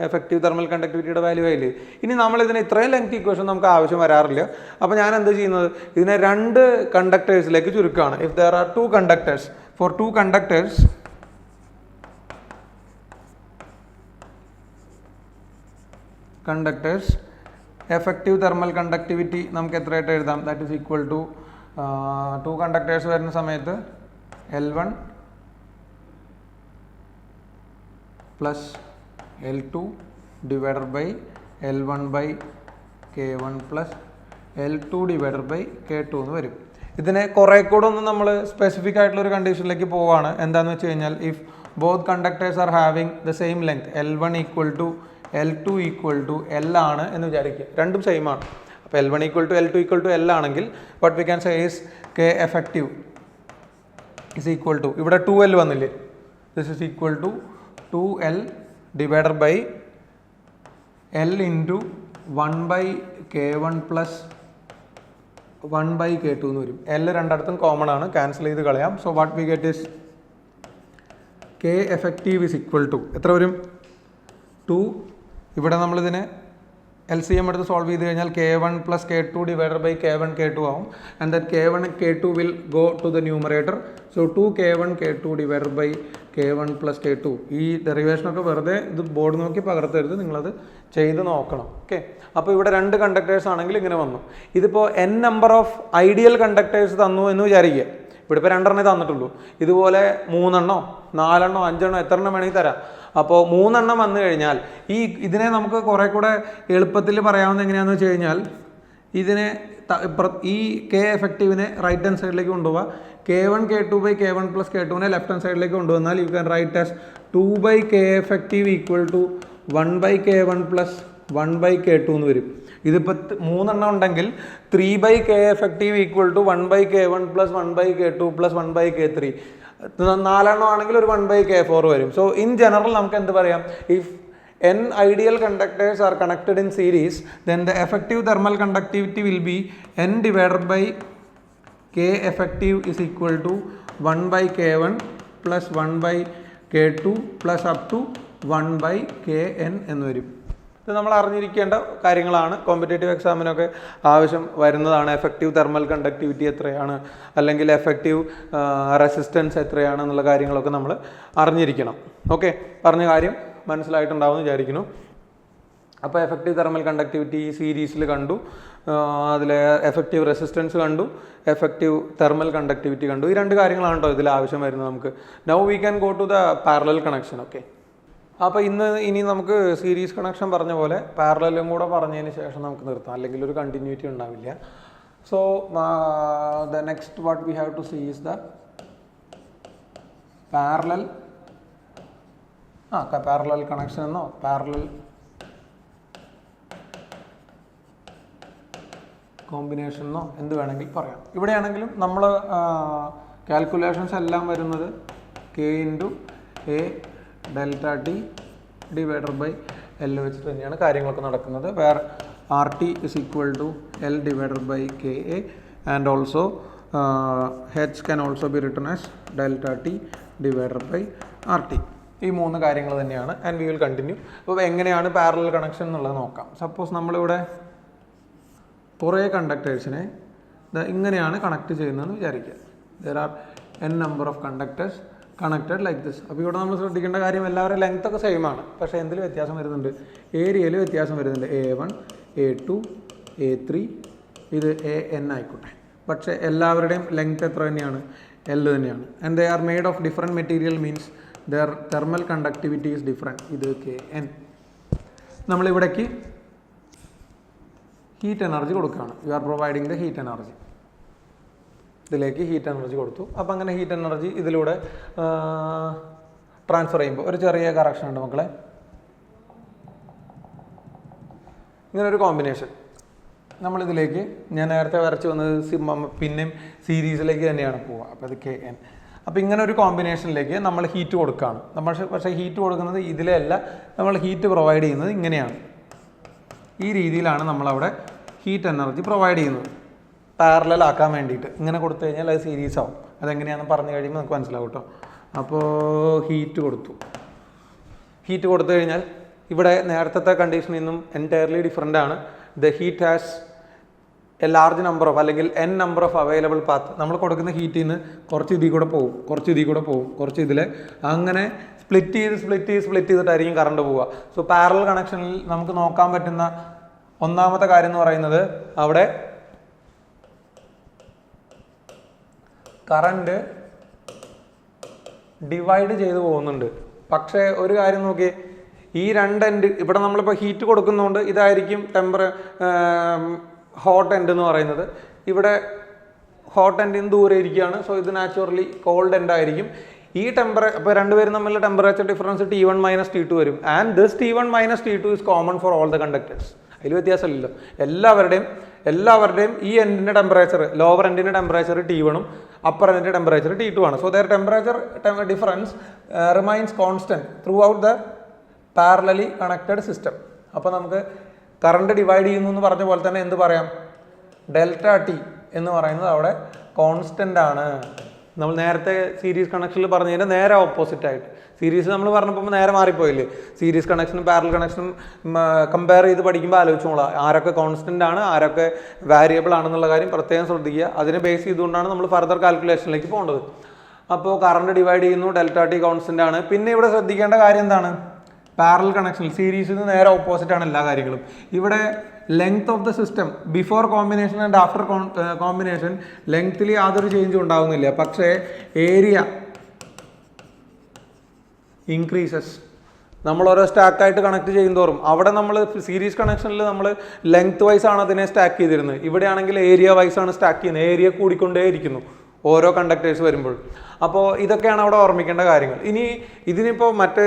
Effective thermal കണ്ടക്ടിവിറ്റിയുടെ value ആയില്ലേ. ഇനി നമ്മളിതിന് ഇത്രയും length equation നമുക്ക് ആവശ്യം വരാറില്ല. അപ്പോൾ ഞാൻ എന്ത് ചെയ്യുന്നത്? ഇതിനെ രണ്ട് കണ്ടക്ടേഴ്സിലേക്ക് ചുരുക്കുകയാണ്. If there are two conductors, for two conductors effective thermal conductivity നമുക്ക് എത്രയായിട്ട് എഴുതാം? That is equal to two conductors വരുന്ന സമയത്ത് L1 plus L2 divided by L1 by K1 plus L2 divided by K2 എന്ന് വരും. ഇതിനെ കുറേ കൂടെ ഒന്ന് നമ്മൾ സ്പെസിഫിക് ആയിട്ടുള്ള ഒരു കണ്ടീഷനിലേക്ക് പോവുകയാണ്. എന്താണെന്ന് വെച്ച് കഴിഞ്ഞാൽ if both conductors are having the same length, L1 equal to L2 equal to L ആണ് എന്ന് വിചാരിക്കുക. രണ്ടും സെയിം ആണ്. അപ്പോൾ L1 equal to L2 equal to L ആണെങ്കിൽ what we can say is K effective is equal to, ഇവിടെ 2L വന്നില്ലേ, this is equal to 2L divided by L into 1 by K1 plus 1 by K2 എന്ന് വരും. L രണ്ടിടത്തും common ആണ്, cancel ചെയ്ത് കളയാം. So what we get is K effective is equal to എത്ര വരും? 2. ഇവിടെ നമ്മളിതിനെ LCM എടുത്ത് സോൾവ് ചെയ്ത് കഴിഞ്ഞാൽ K1 plus K2 divided by K1 K2 ആവും. And that K1 K2 will go to the numerator. So 2K1 K2 divided by K1 plus K2. ഈ ഡെറിവേഷനൊക്കെ വെറുതെ ഇത് ബോർഡ് നോക്കി പകർത്തരുത്, നിങ്ങളത് ചെയ്ത് നോക്കണം. ഓക്കെ. അപ്പോൾ ഇവിടെ രണ്ട് കണ്ടക്ടേഴ്സ് ആണെങ്കിൽ ഇങ്ങനെ വന്നു. ഇതിപ്പോൾ n number of ideal conductors തന്നു എന്ന് വിചാരിക്കുക. ഇവിടെ ഇപ്പോൾ 2 തന്നിട്ടുള്ളൂ. ഇതുപോലെ 3 4 5 എത്ര എണ്ണം വേണമെങ്കിൽ തരാം. അപ്പോൾ 3 വന്നു കഴിഞ്ഞാൽ ഇതിനെ നമുക്ക് കുറേ കൂടെ എളുപ്പത്തിൽ പറയാവുന്ന എങ്ങനെയാണെന്ന് വെച്ച് കഴിഞ്ഞാൽ ഇതിനെ ഈ K എഫക്റ്റീവിനെ റൈറ്റ് ഹാൻഡ് സൈഡിലേക്ക് കൊണ്ടുപോവുക. K1 K2 by K1 plus K2നെ ലെഫ്റ്റ് ഹാൻഡ് സൈഡിലേക്ക് കൊണ്ടുവന്നാൽ you can write as 2 by K effective equal to 1 by K1 plus 1 by K2 എന്ന് വരും. ഇതിപ്പോൾ 3 എണ്ണം ഉണ്ടെങ്കിൽ 3/k effective equal to 1/k1 plus 1/k2 plus 1/k3. 4 എണ്ണം ആണെങ്കിൽ ഒരു 1/k4 വരും. സോ ഇൻ ജനറൽ നമുക്ക് എന്ത് പറയാം, if n ideal conductors are connected in series, then the effective thermal conductivity will be n divided by k effective is equal to 1/k1 plus 1/k2 plus up to 1/kn എന്ന് വരും. ഇത് നമ്മൾ അറിഞ്ഞിരിക്കേണ്ട കാര്യങ്ങളാണ്. Competitive എക്സാമിനൊക്കെ ആവശ്യം വരുന്നതാണ്. Effective thermal conductivity എത്രയാണ്, അല്ലെങ്കിൽ എഫക്റ്റീവ് റെസിസ്റ്റൻസ് എത്രയാണ് എന്നുള്ള കാര്യങ്ങളൊക്കെ നമ്മൾ അറിഞ്ഞിരിക്കണം. ഓക്കെ, പറഞ്ഞ കാര്യം മനസ്സിലായിട്ടുണ്ടാവുമെന്ന് വിചാരിക്കുന്നു. അപ്പോൾ എഫക്റ്റീവ് തെർമൽ കണ്ടക്ടിവിറ്റി സീരീസിൽ കണ്ടു, അതിലെ എഫക്റ്റീവ് റെസിസ്റ്റൻസ് കണ്ടു, എഫക്റ്റീവ് തെർമൽ കണ്ടക്ടിവിറ്റി കണ്ടു. ഈ 2 കാര്യങ്ങളാണ് കേട്ടോ ഇതിൽ ആവശ്യം വരുന്നത് നമുക്ക്. Now we can go to the parallel connection. Okay, അപ്പോൾ ഇനി നമുക്ക് സീരീസ് കണക്ഷൻ പറഞ്ഞ പോലെ പാരലലും കൂടെ പറഞ്ഞതിന് ശേഷം നമുക്ക് നിർത്താം, അല്ലെങ്കിൽ ഒരു കണ്ടിന്യൂറ്റി ഉണ്ടാവില്ല. So the next what we have to see is the parallel connection എന്നോ പാരലൽ കോമ്പിനേഷൻ എന്നോ എന്ത് വേണമെങ്കിൽ പറയാം. ഇവിടെയാണെങ്കിലും നമ്മൾ കാൽക്കുലേഷൻസ് എല്ലാം വരുന്നത് k into A delta T divided by L വെച്ചിട്ട് തന്നെയാണ് കാര്യങ്ങളൊക്കെ നടക്കുന്നത്. Where R T is equal to L divided by K A and also h can also be written as delta t divided by RT. ഈ 3 കാര്യങ്ങൾ തന്നെയാണ്. And we will continue. അപ്പോൾ എങ്ങനെയാണ് parallel connection എന്നുള്ളത് നോക്കാം. സപ്പോസ് നമ്മളിവിടെ കുറേ കണ്ടക്ടേഴ്സിനെ ഇങ്ങനെയാണ് കണക്ട് ചെയ്യുന്നതെന്ന് വിചാരിക്കുക. There are n number of conductors connected like this. അപ്പോൾ ഇവിടെ നമ്മൾ ശ്രദ്ധിക്കേണ്ട കാര്യം എല്ലാവരും ലെങ്ത് ഒക്കെ സെയിം ആണ്, പക്ഷേ എന്തിൽ വ്യത്യാസം വരുന്നുണ്ട്, ഏരിയയിൽ വ്യത്യാസം വരുന്നുണ്ട്. A1, A2, A3, ഇത് AN ആയിക്കോട്ടെ, പക്ഷേ എല്ലാവരുടെയും ലെങ്ത് എത്ര തന്നെയാണ്, L തന്നെയാണ്. And they are made of different material means there thermal conductivity is different. ഇത് KN. നമ്മളിവിടേക്ക് ഹീറ്റ് എനർജി കൊടുക്കുകയാണ്. You are providing the heat energy. ഇതിലേക്ക് ഹീറ്റ് എനർജി കൊടുത്തു. അപ്പോൾ അങ്ങനെ ഹീറ്റ് എനർജി ഇതിലൂടെ ട്രാൻസ്ഫർ ചെയ്യുമ്പോൾ ഒരു ചെറിയ കറക്ഷൻ ഉണ്ട് മക്കളെ. ഇങ്ങനൊരു കോമ്പിനേഷൻ നമ്മളിതിലേക്ക്, ഞാൻ നേരത്തെ വരച്ച് വന്നത് പിന്നെയും സീരീസിലേക്ക് തന്നെയാണ് പോവുക. അപ്പോൾ അത് KN. അപ്പോൾ ഇങ്ങനെ ഒരു കോമ്പിനേഷനിലേക്ക് നമ്മൾ ഹീറ്റ് കൊടുക്കുകയാണ്. പക്ഷേ ഹീറ്റ് കൊടുക്കുന്നത് ഇതിലേ അല്ല, നമ്മൾ ഹീറ്റ് പ്രൊവൈഡ് ചെയ്യുന്നത് ഇങ്ങനെയാണ്. ഈ രീതിയിലാണ് നമ്മളവിടെ ഹീറ്റ് എനർജി പ്രൊവൈഡ് ചെയ്യുന്നത് പാരലൽ ആക്കാൻ വേണ്ടിയിട്ട്. ഇങ്ങനെ കൊടുത്തു കഴിഞ്ഞാൽ അത് സീരീസ് ആവും. അതെങ്ങനെയാണെന്ന് പറഞ്ഞു കഴിയുമ്പോൾ നമുക്ക് മനസ്സിലാവും കേട്ടോ. അപ്പോൾ ഹീറ്റ് കൊടുത്തു കഴിഞ്ഞാൽ ഇവിടെ നേരത്തെ കണ്ടീഷനിൽ നിന്നും എൻറ്റയർലി ഡിഫറെൻ്റ് ആണ്. The heat has A large number of അല്ലെങ്കിൽ n number of available path. നമ്മൾ കൊടുക്കുന്ന ഹീറ്റിൽ നിന്ന് കുറച്ച് ഇതിൽ കൂടെ പോകും, കുറച്ച് ഇതിൽ അങ്ങനെ സ്പ്ലിറ്റ് ചെയ്തിട്ടായിരിക്കും കറണ്ട് പോവുക. സോ പാരലൽ കണക്ഷനിൽ നമുക്ക് നോക്കാൻ പറ്റുന്ന ഒന്നാമത്തെ കാര്യം എന്ന് പറയുന്നത് അവിടെ കറണ്ട് ഡിവൈഡ് ചെയ്ത് പോകുന്നുണ്ട്. പക്ഷേ ഒരു കാര്യം നോക്കിയേ, ഈ 2 എൻഡ് ഇവിടെ നമ്മളിപ്പോൾ ഹീറ്റ് കൊടുക്കുന്നതുകൊണ്ട് ഇതായിരിക്കും ഹോട്ട് എൻഡ് എന്ന് പറയുന്നത്. ഇവിടെ ഹോട്ട് എൻഡിന് ദൂരെ ഇരിക്കുകയാണ്. സോ ഇത് നാച്ചുറലി കോൾഡ് എൻഡ് ആയിരിക്കും. ഈ അപ്പോൾ രണ്ടുപേരും തമ്മിലുള്ള temperature difference T1 minus T2 വരും. And this T1 minus T2 is common for all the conductors. അതിൽ വ്യത്യാസമില്ലല്ലോ. എല്ലാവരുടെയും ഈ എൻഡിൻ്റെ ടെമ്പറേച്ചർ, ലോവർ എൻഡിൻ്റെ ടെമ്പറേച്ചർ T1ഉം അപ്പർ എൻഡിൻ്റെ ടെമ്പറേച്ചർ T2 ആണ്. So their temperature difference remains constant throughout the parallelly connected system. അപ്പോൾ നമുക്ക് കറണ്ട് ഡിവൈഡ് ചെയ്യുന്നു എന്ന് പറഞ്ഞ പോലെ തന്നെ എന്ത് പറയാം, ഡെൽറ്റ ടി എന്ന് പറയുന്നത് അവിടെ കോൺസ്റ്റന്റ് ആണ്. നമ്മൾ നേരത്തെ സീരീസ് കണക്ഷനിൽ പറഞ്ഞതിൻ്റെ നേരെ ഓപ്പോസിറ്റ് ആയിട്ട്, സീരീസ് നമ്മൾ പറഞ്ഞപ്പോൾ നേരെ മാറിപ്പോയില്ലേ. സീരീസ് കണക്ഷനും പാരലൽ കണക്ഷനും കമ്പയർ ചെയ്ത് പഠിക്കുമ്പോൾ ആലോചിച്ചോളാം, ആരൊക്കെ കോൺസ്റ്റന്റ് ആണ്, ആരൊക്കെ വാരിയബിൾ ആണെന്നുള്ള കാര്യം പ്രത്യേകം ശ്രദ്ധിക്കുക. അതിനെ ബേസ് ചെയ്തുകൊണ്ടാണ് നമ്മൾ ഫർദർ കാൽക്കുലേഷനിലേക്ക് പോകേണ്ടത്. അപ്പോൾ കറണ്ട് ഡിവൈഡ് ചെയ്യുന്നു, ഡെൽറ്റ ടി കോൺസ്റ്റന്റ് ആണ്. പിന്നെ ഇവിടെ ശ്രദ്ധിക്കേണ്ട കാര്യം എന്താണ്, പാരലൽ കണക്ഷനിൽ സീരീസിന് നേരെ ഓപ്പോസിറ്റ് ആണ് എല്ലാ കാര്യങ്ങളും. ഇവിടെ length of the system before combination and after combination ലെങ്ത്തിൽ യാതൊരു ചേഞ്ചും ഉണ്ടാവുന്നില്ല. പക്ഷേ ഏരിയ ഇൻക്രീസസ്. നമ്മൾ ഓരോ സ്റ്റാക്കായിട്ട് കണക്ട് ചെയ്യുന്തോറും അവിടെ നമ്മൾ സീരീസ് കണക്ഷനിൽ നമ്മൾ ലെങ്ത് വൈസ് ആണ് അതിനെ സ്റ്റാക്ക് ചെയ്തിരുന്നത്. ഇവിടെയാണെങ്കിൽ ഏരിയ വൈസ് ആണ് സ്റ്റാക്ക് ചെയ്യുന്നത്. ഏരിയ കൂടിക്കൊണ്ടേ ഇരിക്കുന്നു. ഓരോ കണ്ടക്ടേഴ്സ് വരുമ്പോൾ. അപ്പോൾ ഇതൊക്കെയാണ് അവിടെ ഓർമ്മിക്കേണ്ട കാര്യങ്ങൾ. ഇനി ഇതിനിപ്പോൾ മറ്റ്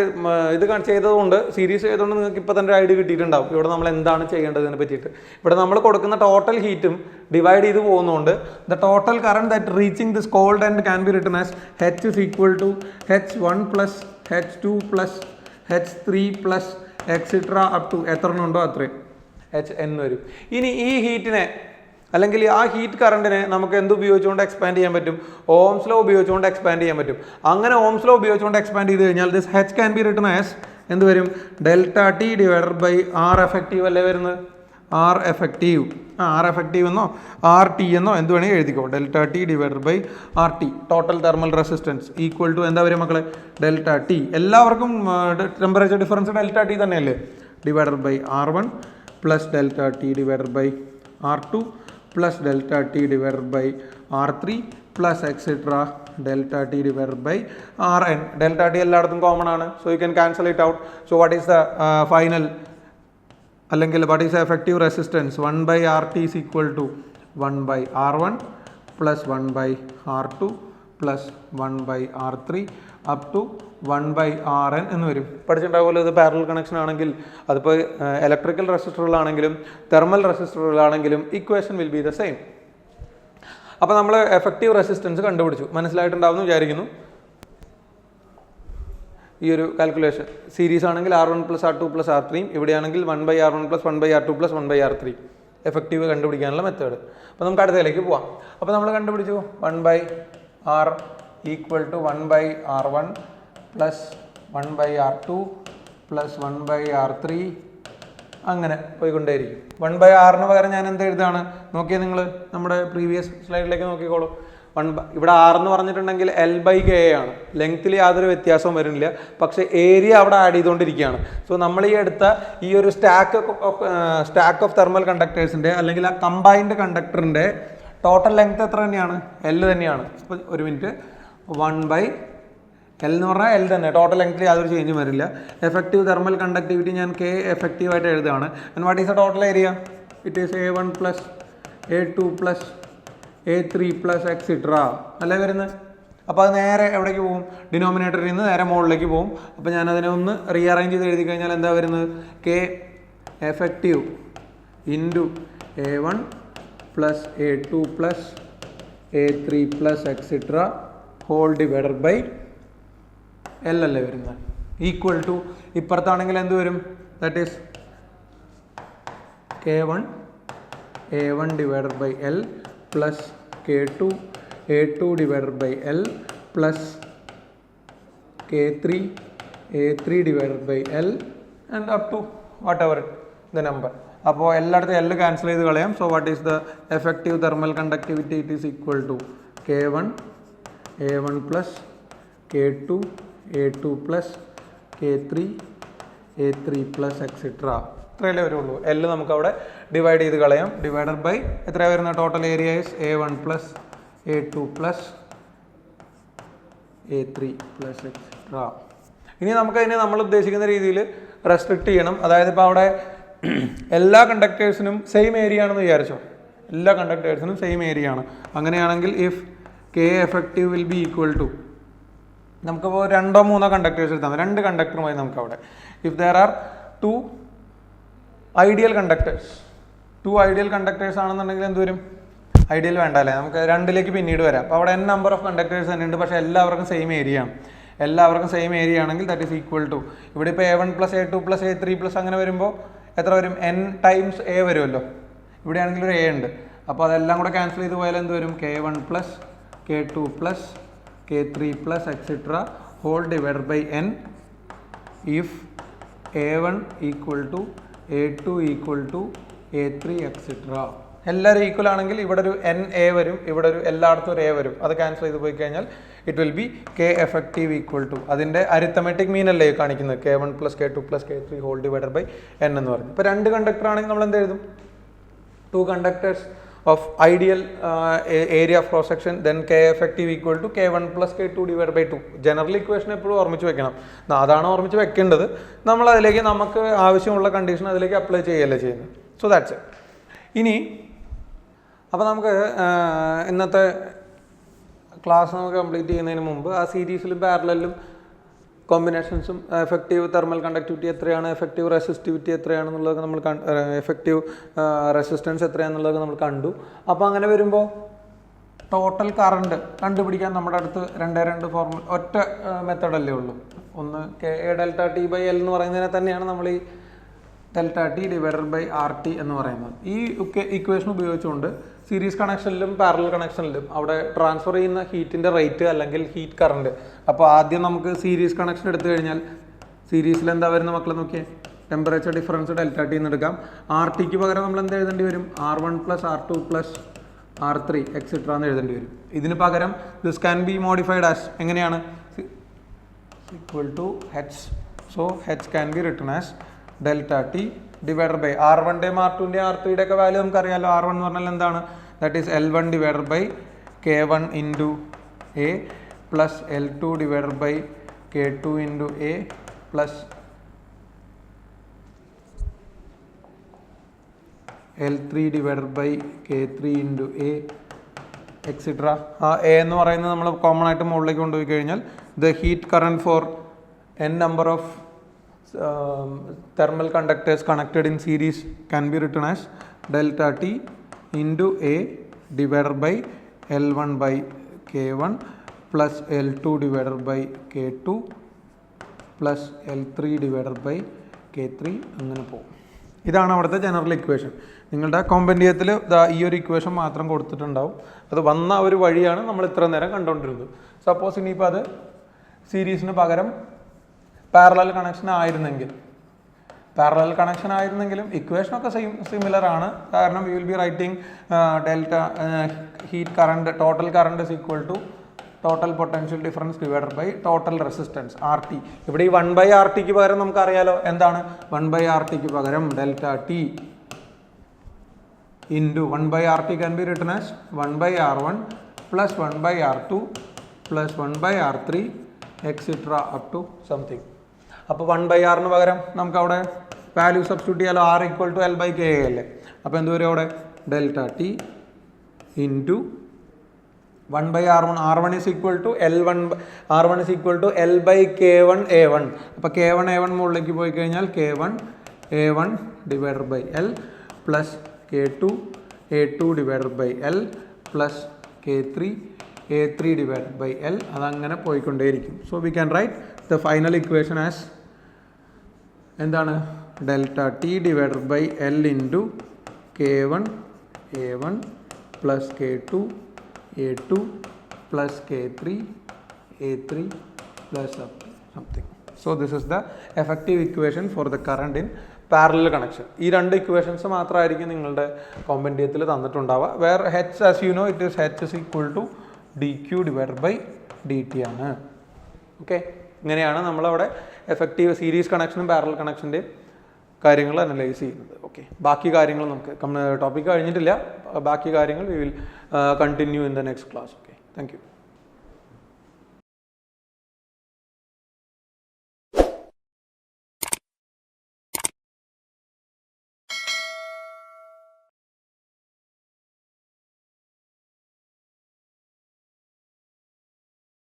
ഇത് ചെയ്തതുകൊണ്ട് സീരീസ് ചെയ്തുകൊണ്ട് നിങ്ങൾക്ക് ഇപ്പോൾ തന്നെ ഒരു ഐഡിയ കിട്ടിയിട്ടുണ്ടാവും ഇവിടെ നമ്മൾ എന്താണ് ചെയ്യേണ്ടതിനെ പറ്റിയിട്ട്. ഇവിടെ നമ്മൾ കൊടുക്കുന്ന ടോട്ടൽ ഹീറ്റും ഡിവൈഡ് ചെയ്ത് പോകുന്നതുകൊണ്ട് the total current that reaching this cold end can be written as H is equal to H1 plus H2 plus H3 plus etcetera up to എത്ര ഉണ്ടോ അത്രയും HN വരും. ഇനി ഈ ഹീറ്റിനെ അല്ലെങ്കിൽ ആ ഹീറ്റ് കറണ്ടിനെ നമുക്ക് എന്ത് ഉപയോഗിച്ചുകൊണ്ട് എക്സ്പാൻഡ് ചെയ്യാൻ പറ്റും? ഓംസ് ലോ ഉപയോഗിച്ചുകൊണ്ട് എക്സ്പാൻഡ് ചെയ്യാൻ പറ്റും. അങ്ങനെ ഓംസ് ലോ ഉപയോഗിച്ചുകൊണ്ട് എക്സ്പാൻഡ് ചെയ്ത് കഴിഞ്ഞാൽ this H can be written as എന്ത് വരും? Delta T divided by R effective അല്ലേ വരുന്നത്? ആർ എഫക്റ്റീവ് എന്നോ ആർ ടി എന്നോ എന്ത് വേണമെങ്കിൽ എഴുതിക്കോ. Delta T divided by R T total thermal resistance equal to എന്താ വരും മക്കളെ? Delta T. എല്ലാവർക്കും ടെമ്പറേച്ചർ ഡിഫറൻസ് ഡെൽറ്റ ടി തന്നെയല്ലേ? Divided by R1 plus delta T divided by R2 plus delta T divided by R3 plus etcetera delta T divided by Rn. Delta T എല്ലായിടത്തും common ആണ്. So you can cancel it out. So what is the final അല്ലെങ്കിൽ what is effective resistance? 1/RT is equal to 1/R1 plus 1/R2 plus 1/R3 up to 1/Rn എന്ന് വരും. പഠിച്ചിട്ടുണ്ടാവുമല്ലോ ഇത് parallel connection ആണെങ്കിൽ. അതിപ്പോൾ electrical റെസിസ്റ്ററുകളാണെങ്കിലും തെർമൽ റെസിസ്റ്ററുകളാണെങ്കിലും equation will be the same. അപ്പോൾ നമ്മൾ എഫക്റ്റീവ് റെസിസ്റ്റൻസ് കണ്ടുപിടിച്ചു. മനസ്സിലായിട്ടുണ്ടാവുമെന്ന് വിചാരിക്കുന്നു. ഈ ഒരു കാൽക്കുലേഷൻ സീരീസ് ആണെങ്കിൽ R1 plus R2 plus R3, ഇവിടെയാണെങ്കിൽ 1/R1 plus 1/R2 plus 1/R3 effective കണ്ടുപിടിക്കാനുള്ള മെത്തേഡ്. അപ്പോൾ നമുക്ക് അടുത്തതിലേക്ക് പോവാം. അപ്പോൾ നമ്മൾ കണ്ടുപിടിച്ചു 1/R equal to 1/R1 plus 1/R2 plus 1/R3 അങ്ങനെ പോയിക്കൊണ്ടേയിരിക്കും. 1/Rന് പകരം ഞാൻ എന്ത് എഴുതാണ് നോക്കിയാൽ നിങ്ങൾ നമ്മുടെ പ്രീവിയസ് സ്ലൈഡിലേക്ക് നോക്കിക്കോളൂ. ഇവിടെ R എന്ന് പറഞ്ഞിട്ടുണ്ടെങ്കിൽ L/K ആണ്. ലെങ്ത്തിൽ യാതൊരു വ്യത്യാസവും വരുന്നില്ല, പക്ഷേ ഏരിയ അവിടെ ആഡ് ചെയ്തുകൊണ്ടിരിക്കുകയാണ്. സോ നമ്മൾ ഈ എടുത്ത ഈ ഒരു സ്റ്റാക്ക് ഓഫ് തെർമൽ കണ്ടക്ടേഴ്സിൻ്റെ അല്ലെങ്കിൽ ആ കമ്പൈൻഡ് കണ്ടക്ടറിൻ്റെ ടോട്ടൽ ലെങ്ത് എത്ര തന്നെയാണ്? L തന്നെയാണ്. അപ്പോൾ ഒരു മിനിറ്റ്, 1/L എന്ന് പറഞ്ഞാൽ L തന്നെ, ടോട്ടൽ ലെങ്ത്തിൽ യാതൊരു ചേഞ്ചും വരില്ല. എഫക്റ്റീവ് തെർമൽ കണ്ടക്ടിവിറ്റി ഞാൻ K എഫക്റ്റീവായിട്ട് എഴുതുകയാണ്. And what is the total area? It is A1 plus A2 plus A3 plus etcetera അല്ലേ വരുന്നത്. അപ്പോൾ അത് നേരെ എവിടേക്ക് പോകും? ഡിനോമിനേറ്ററിൽ നിന്ന് നേരെ മുകളിലേക്ക് പോകും. അപ്പോൾ ഞാനതിനെ ഒന്ന് റീഅറേഞ്ച് ചെയ്ത് എഴുതി കഴിഞ്ഞാൽ എന്താ വരുന്നത്? K effective into A1 plus A2 plus A3 plus etcetera whole divided by L അല്ലേ വരുന്നത്. ഈക്വൽ ടു ഇപ്പുറത്താണെങ്കിൽ എന്ത് വരും? That is K1 A1 divided by L plus K2 A2 divided by L plus K3 A3 divided by L and up to whatever the number. അപ്പോൾ എല്ലായിടത്തും L cancel ചെയ്ത് കളയാം. So what is the effective thermal conductivity? It is equal to K1 A1 plus K2 A2 plus K3 A3 plus etcetera. ഇത്രയല്ലേ വരുള്ളൂ. L നമുക്ക് അവിടെ divide ചെയ്ത് കളയാം. ഡിവൈഡഡ് ബൈ എത്രയാണ് വരുന്നത്? Total area is A1 plus A2 plus A3 plus etcetera. ഇനി നമുക്കതിനെ നമ്മൾ ഉദ്ദേശിക്കുന്ന രീതിയിൽ റെസ്ട്രിക്റ്റ് ചെയ്യണം. അതായത് ഇപ്പോൾ അവിടെ എല്ലാ കണ്ടക്ടേഴ്സിനും സെയിം ഏരിയ ആണെന്ന് വിചാരിച്ചോ. എല്ലാ കണ്ടക്ടേഴ്സിനും സെയിം ഏരിയ ആണ്. അങ്ങനെയാണെങ്കിൽ if K effective will be equal to, നമുക്കിപ്പോൾ 2-3 കണ്ടക്ടേഴ്സ് എടുത്താൽ മതി. 2 കണ്ടക്ടറുമായി നമുക്ക് അവിടെ if there are 2 ideal conductors, 2 ideal conductors ആണെന്നുണ്ടെങ്കിൽ എന്ത് വരും? ഐഡിയൽ വേണ്ട അല്ലേ, നമുക്ക് 2ലേക്ക് പിന്നീട് വരാം. അപ്പോൾ അവിടെ n നമ്പർ ഓഫ് കണ്ടക്ടേഴ്സ് തന്നെ ഉണ്ട്, പക്ഷേ എല്ലാവർക്കും സെയിം ഏരിയ ആണ്. എല്ലാവർക്കും സെയിം ഏരിയ ആണെങ്കിൽ ദാറ്റ് ഈസ് ഈക്വൽ ടു, ഇവിടെ ഇപ്പോൾ A1 plus A2 plus A3 plus അങ്ങനെ വരുമ്പോൾ എത്ര വരും? n ടൈംസ് A വരുമല്ലോ. ഇവിടെ ആണെങ്കിൽ ഒരു A ഉണ്ട്. അപ്പോൾ അതെല്ലാം കൂടെ ക്യാൻസൽ ചെയ്ത് പോയാൽ എന്ത് വരും? K1 plus K2 plus K3 plus etcetera whole divided by n if A1 equal to A2 equal to A3 etcetera. എല്ലാവരും ഈക്വൽ ആണെങ്കിൽ ഇവിടെ ഒരു NA വരും, ഇവിടെ ഒരു എല്ലായിടത്തും ഒരു A വരും. അത് ക്യാൻസൽ ചെയ്ത് പോയി കഴിഞ്ഞാൽ it will be K effective equal to, അതിൻ്റെ അരിത്തമെറ്റിക് മീൻ അല്ലേ കാണിക്കുന്നത്, K1 plus K2 plus K3 whole divided by n എന്ന് പറഞ്ഞു. ഇപ്പോൾ 2 കണ്ടക്ടർ ആണെങ്കിൽ നമ്മൾ എന്ത് എഴുതും? 2 conductors of ideal area of cross section, then K effective equal to K1 plus K2 divide by 2. General equation എപ്പോഴും ഓർമ്മിച്ച് വെക്കണം. അതാണ് ഓർമ്മിച്ച് വെക്കേണ്ടത്. നമ്മൾ അതിലേക്ക് നമുക്ക് ആവശ്യമുള്ള കണ്ടീഷൻ അതിലേക്ക് അപ്ലൈ ചെയ്യല്ലേ ചെയ്യുന്നത്. So that's it. ഇനി അപ്പോൾ നമുക്ക് ഇന്നത്തെ ക്ലാസ് നമുക്ക് കംപ്ലീറ്റ് ചെയ്യുന്നതിന് മുമ്പ് ആ സീരീസിലും പാരലലിലും കോമ്പിനേഷൻസും എഫക്റ്റീവ് തെർമൽ കണ്ടക്ടിവിറ്റി എത്രയാണ്, എഫക്റ്റീവ് റെസിസ്റ്റിവിറ്റി എത്രയാണെന്നുള്ളതൊക്കെ നമ്മൾ എഫക്റ്റീവ് റെസിസ്റ്റൻസ് എത്രയാണെന്നുള്ളതൊക്കെ നമ്മൾ കണ്ടു. അപ്പോൾ അങ്ങനെ വരുമ്പോൾ ടോട്ടൽ കറണ്ട് കണ്ടുപിടിക്കാൻ നമ്മുടെ അടുത്ത് രണ്ട് ഫോർമുല ഒറ്റ മെത്തഡല്ലേ ഉള്ളൂ. ഒന്ന് K∆T/L എന്ന് പറയുന്നതിനെ തന്നെയാണ് നമ്മൾ ഈ ∆T/RT എന്ന് പറയുന്നത്. ഈ ഇക്വേഷൻ ഉപയോഗിച്ചുകൊണ്ട് സീരീസ് കണക്ഷനിലും പാരലൽ കണക്ഷനിലും അവിടെ ട്രാൻസ്ഫർ ചെയ്യുന്ന ഹീറ്റിൻ്റെ റേറ്റ് അല്ലെങ്കിൽ ഹീറ്റ് കറണ്ട്. അപ്പോൾ ആദ്യം നമുക്ക് സീരീസ് കണക്ഷൻ എടുത്തു കഴിഞ്ഞാൽ സീരീസിൽ എന്താ വരുന്ന മക്കളെ നോക്കിയേ, ടെമ്പറേച്ചർ ഡിഫറൻസ് ∆T എന്ന് എടുക്കാം. RTക്ക് പകരം നമ്മൾ എന്ത് എഴുതേണ്ടി വരും, R1 + R2 + R3 എക്സെട്ര എന്ന് എഴുതേണ്ടി വരും. ഇതിന് പകരം this can be modified as എങ്ങനെയാണ്, equal to H. So H can be written as ∆T divided by R1ൻ്റെയും R2ൻ്റെയും R3യുടെ ഒക്കെ വാല്യൂ നമുക്കറിയാമല്ലോ. R1 എന്ന് പറഞ്ഞാൽ എന്താണ്, that is L1 divided by K1 into A plus L2 divided by K2 into A plus L3 divided by K3 into A etcetera. ആ A എന്ന് പറയുന്നത് നമ്മൾ കോമൺ ആയിട്ട് മുകളിലേക്ക് കൊണ്ടുപോയി കഴിഞ്ഞാൽ the heat current for n number of thermal conductors connected in series can be written as ∆T into A divided by L1 by K1 plus L2 divided by K2 plus L3 divided by K3 അങ്ങനെ പോകും. ഇതാണ് അവിടുത്തെ general equation. നിങ്ങളുടെ കോമ്പൻഡിയത്തിൽ ഈ ഒരു equation മാത്രം കൊടുത്തിട്ടുണ്ടാവും. അത് വന്ന ഒരു വഴിയാണ് നമ്മൾ ഇത്ര നേരം കണ്ടുകൊണ്ടിരുന്നത്. സപ്പോസ് ഇനിയിപ്പോൾ അത് സീരീസിന് പകരം പാരലൽ കണക്ഷൻ ആയിരുന്നെങ്കിലും ഇക്വേഷനൊക്കെ സിമിലർ ആണ്. കാരണം we will be writing heat current total current is equal to total potential difference divided by total resistance RT. ഇവിടെ ഈ 1/RTക്ക് പകരം നമുക്കറിയാലോ എന്താണ്, 1/RTക്ക് പകരം ∆T into 1/RT can be written as 1/R1 plus 1/R2 plus 1/R3 etcetera up to something. അപ്പോൾ 1/R പകരം നമുക്ക് അവിടെ വാല്യൂ സബ്സ്റ്റിറ്റ്യൂട്ട് ചെയ്യാലോ. R ഈക്വൽ ടു L/K അല്ലേ. അപ്പോൾ എന്ത് വരും അവിടെ, ∆T into 1/R1. R1 is equal to L/K1 A1. അപ്പോൾ K1 A1 മുകളിലേക്ക് പോയി കഴിഞ്ഞാൽ K1 A1 divided by L plus K2 A2 divided by L plus K3 A3 divided by L. അതങ്ങനെ പോയിക്കൊണ്ടേയിരിക്കും. So we can write the final equation as എന്താണ്, ∆T divided by L into K1 A1 plus K2 A2 plus K3 A3 plus something. So this is the effective equation for the current in parallel connection. ഈ രണ്ട് equations മാത്രമായിരിക്കും നിങ്ങളുടെ കോമ്പൻഡിയത്തിൽ തന്നിട്ടുണ്ടാവുക. Where H as you know it is H is equal to dq divided by dt ആണ്. Okay, ഇങ്ങനെയാണ് നമ്മളവിടെ effective series കണക്ഷനും പാരലൽ കണക്ഷൻ്റെയും കാര്യങ്ങൾ അനലൈസ് ചെയ്യുന്നത്. ഓക്കെ, ബാക്കി കാര്യങ്ങൾ നമുക്ക് ടോപ്പിക് കഴിഞ്ഞിട്ടില്ല. ബാക്കി കാര്യങ്ങൾ we will continue in the next class. Okay, thank you.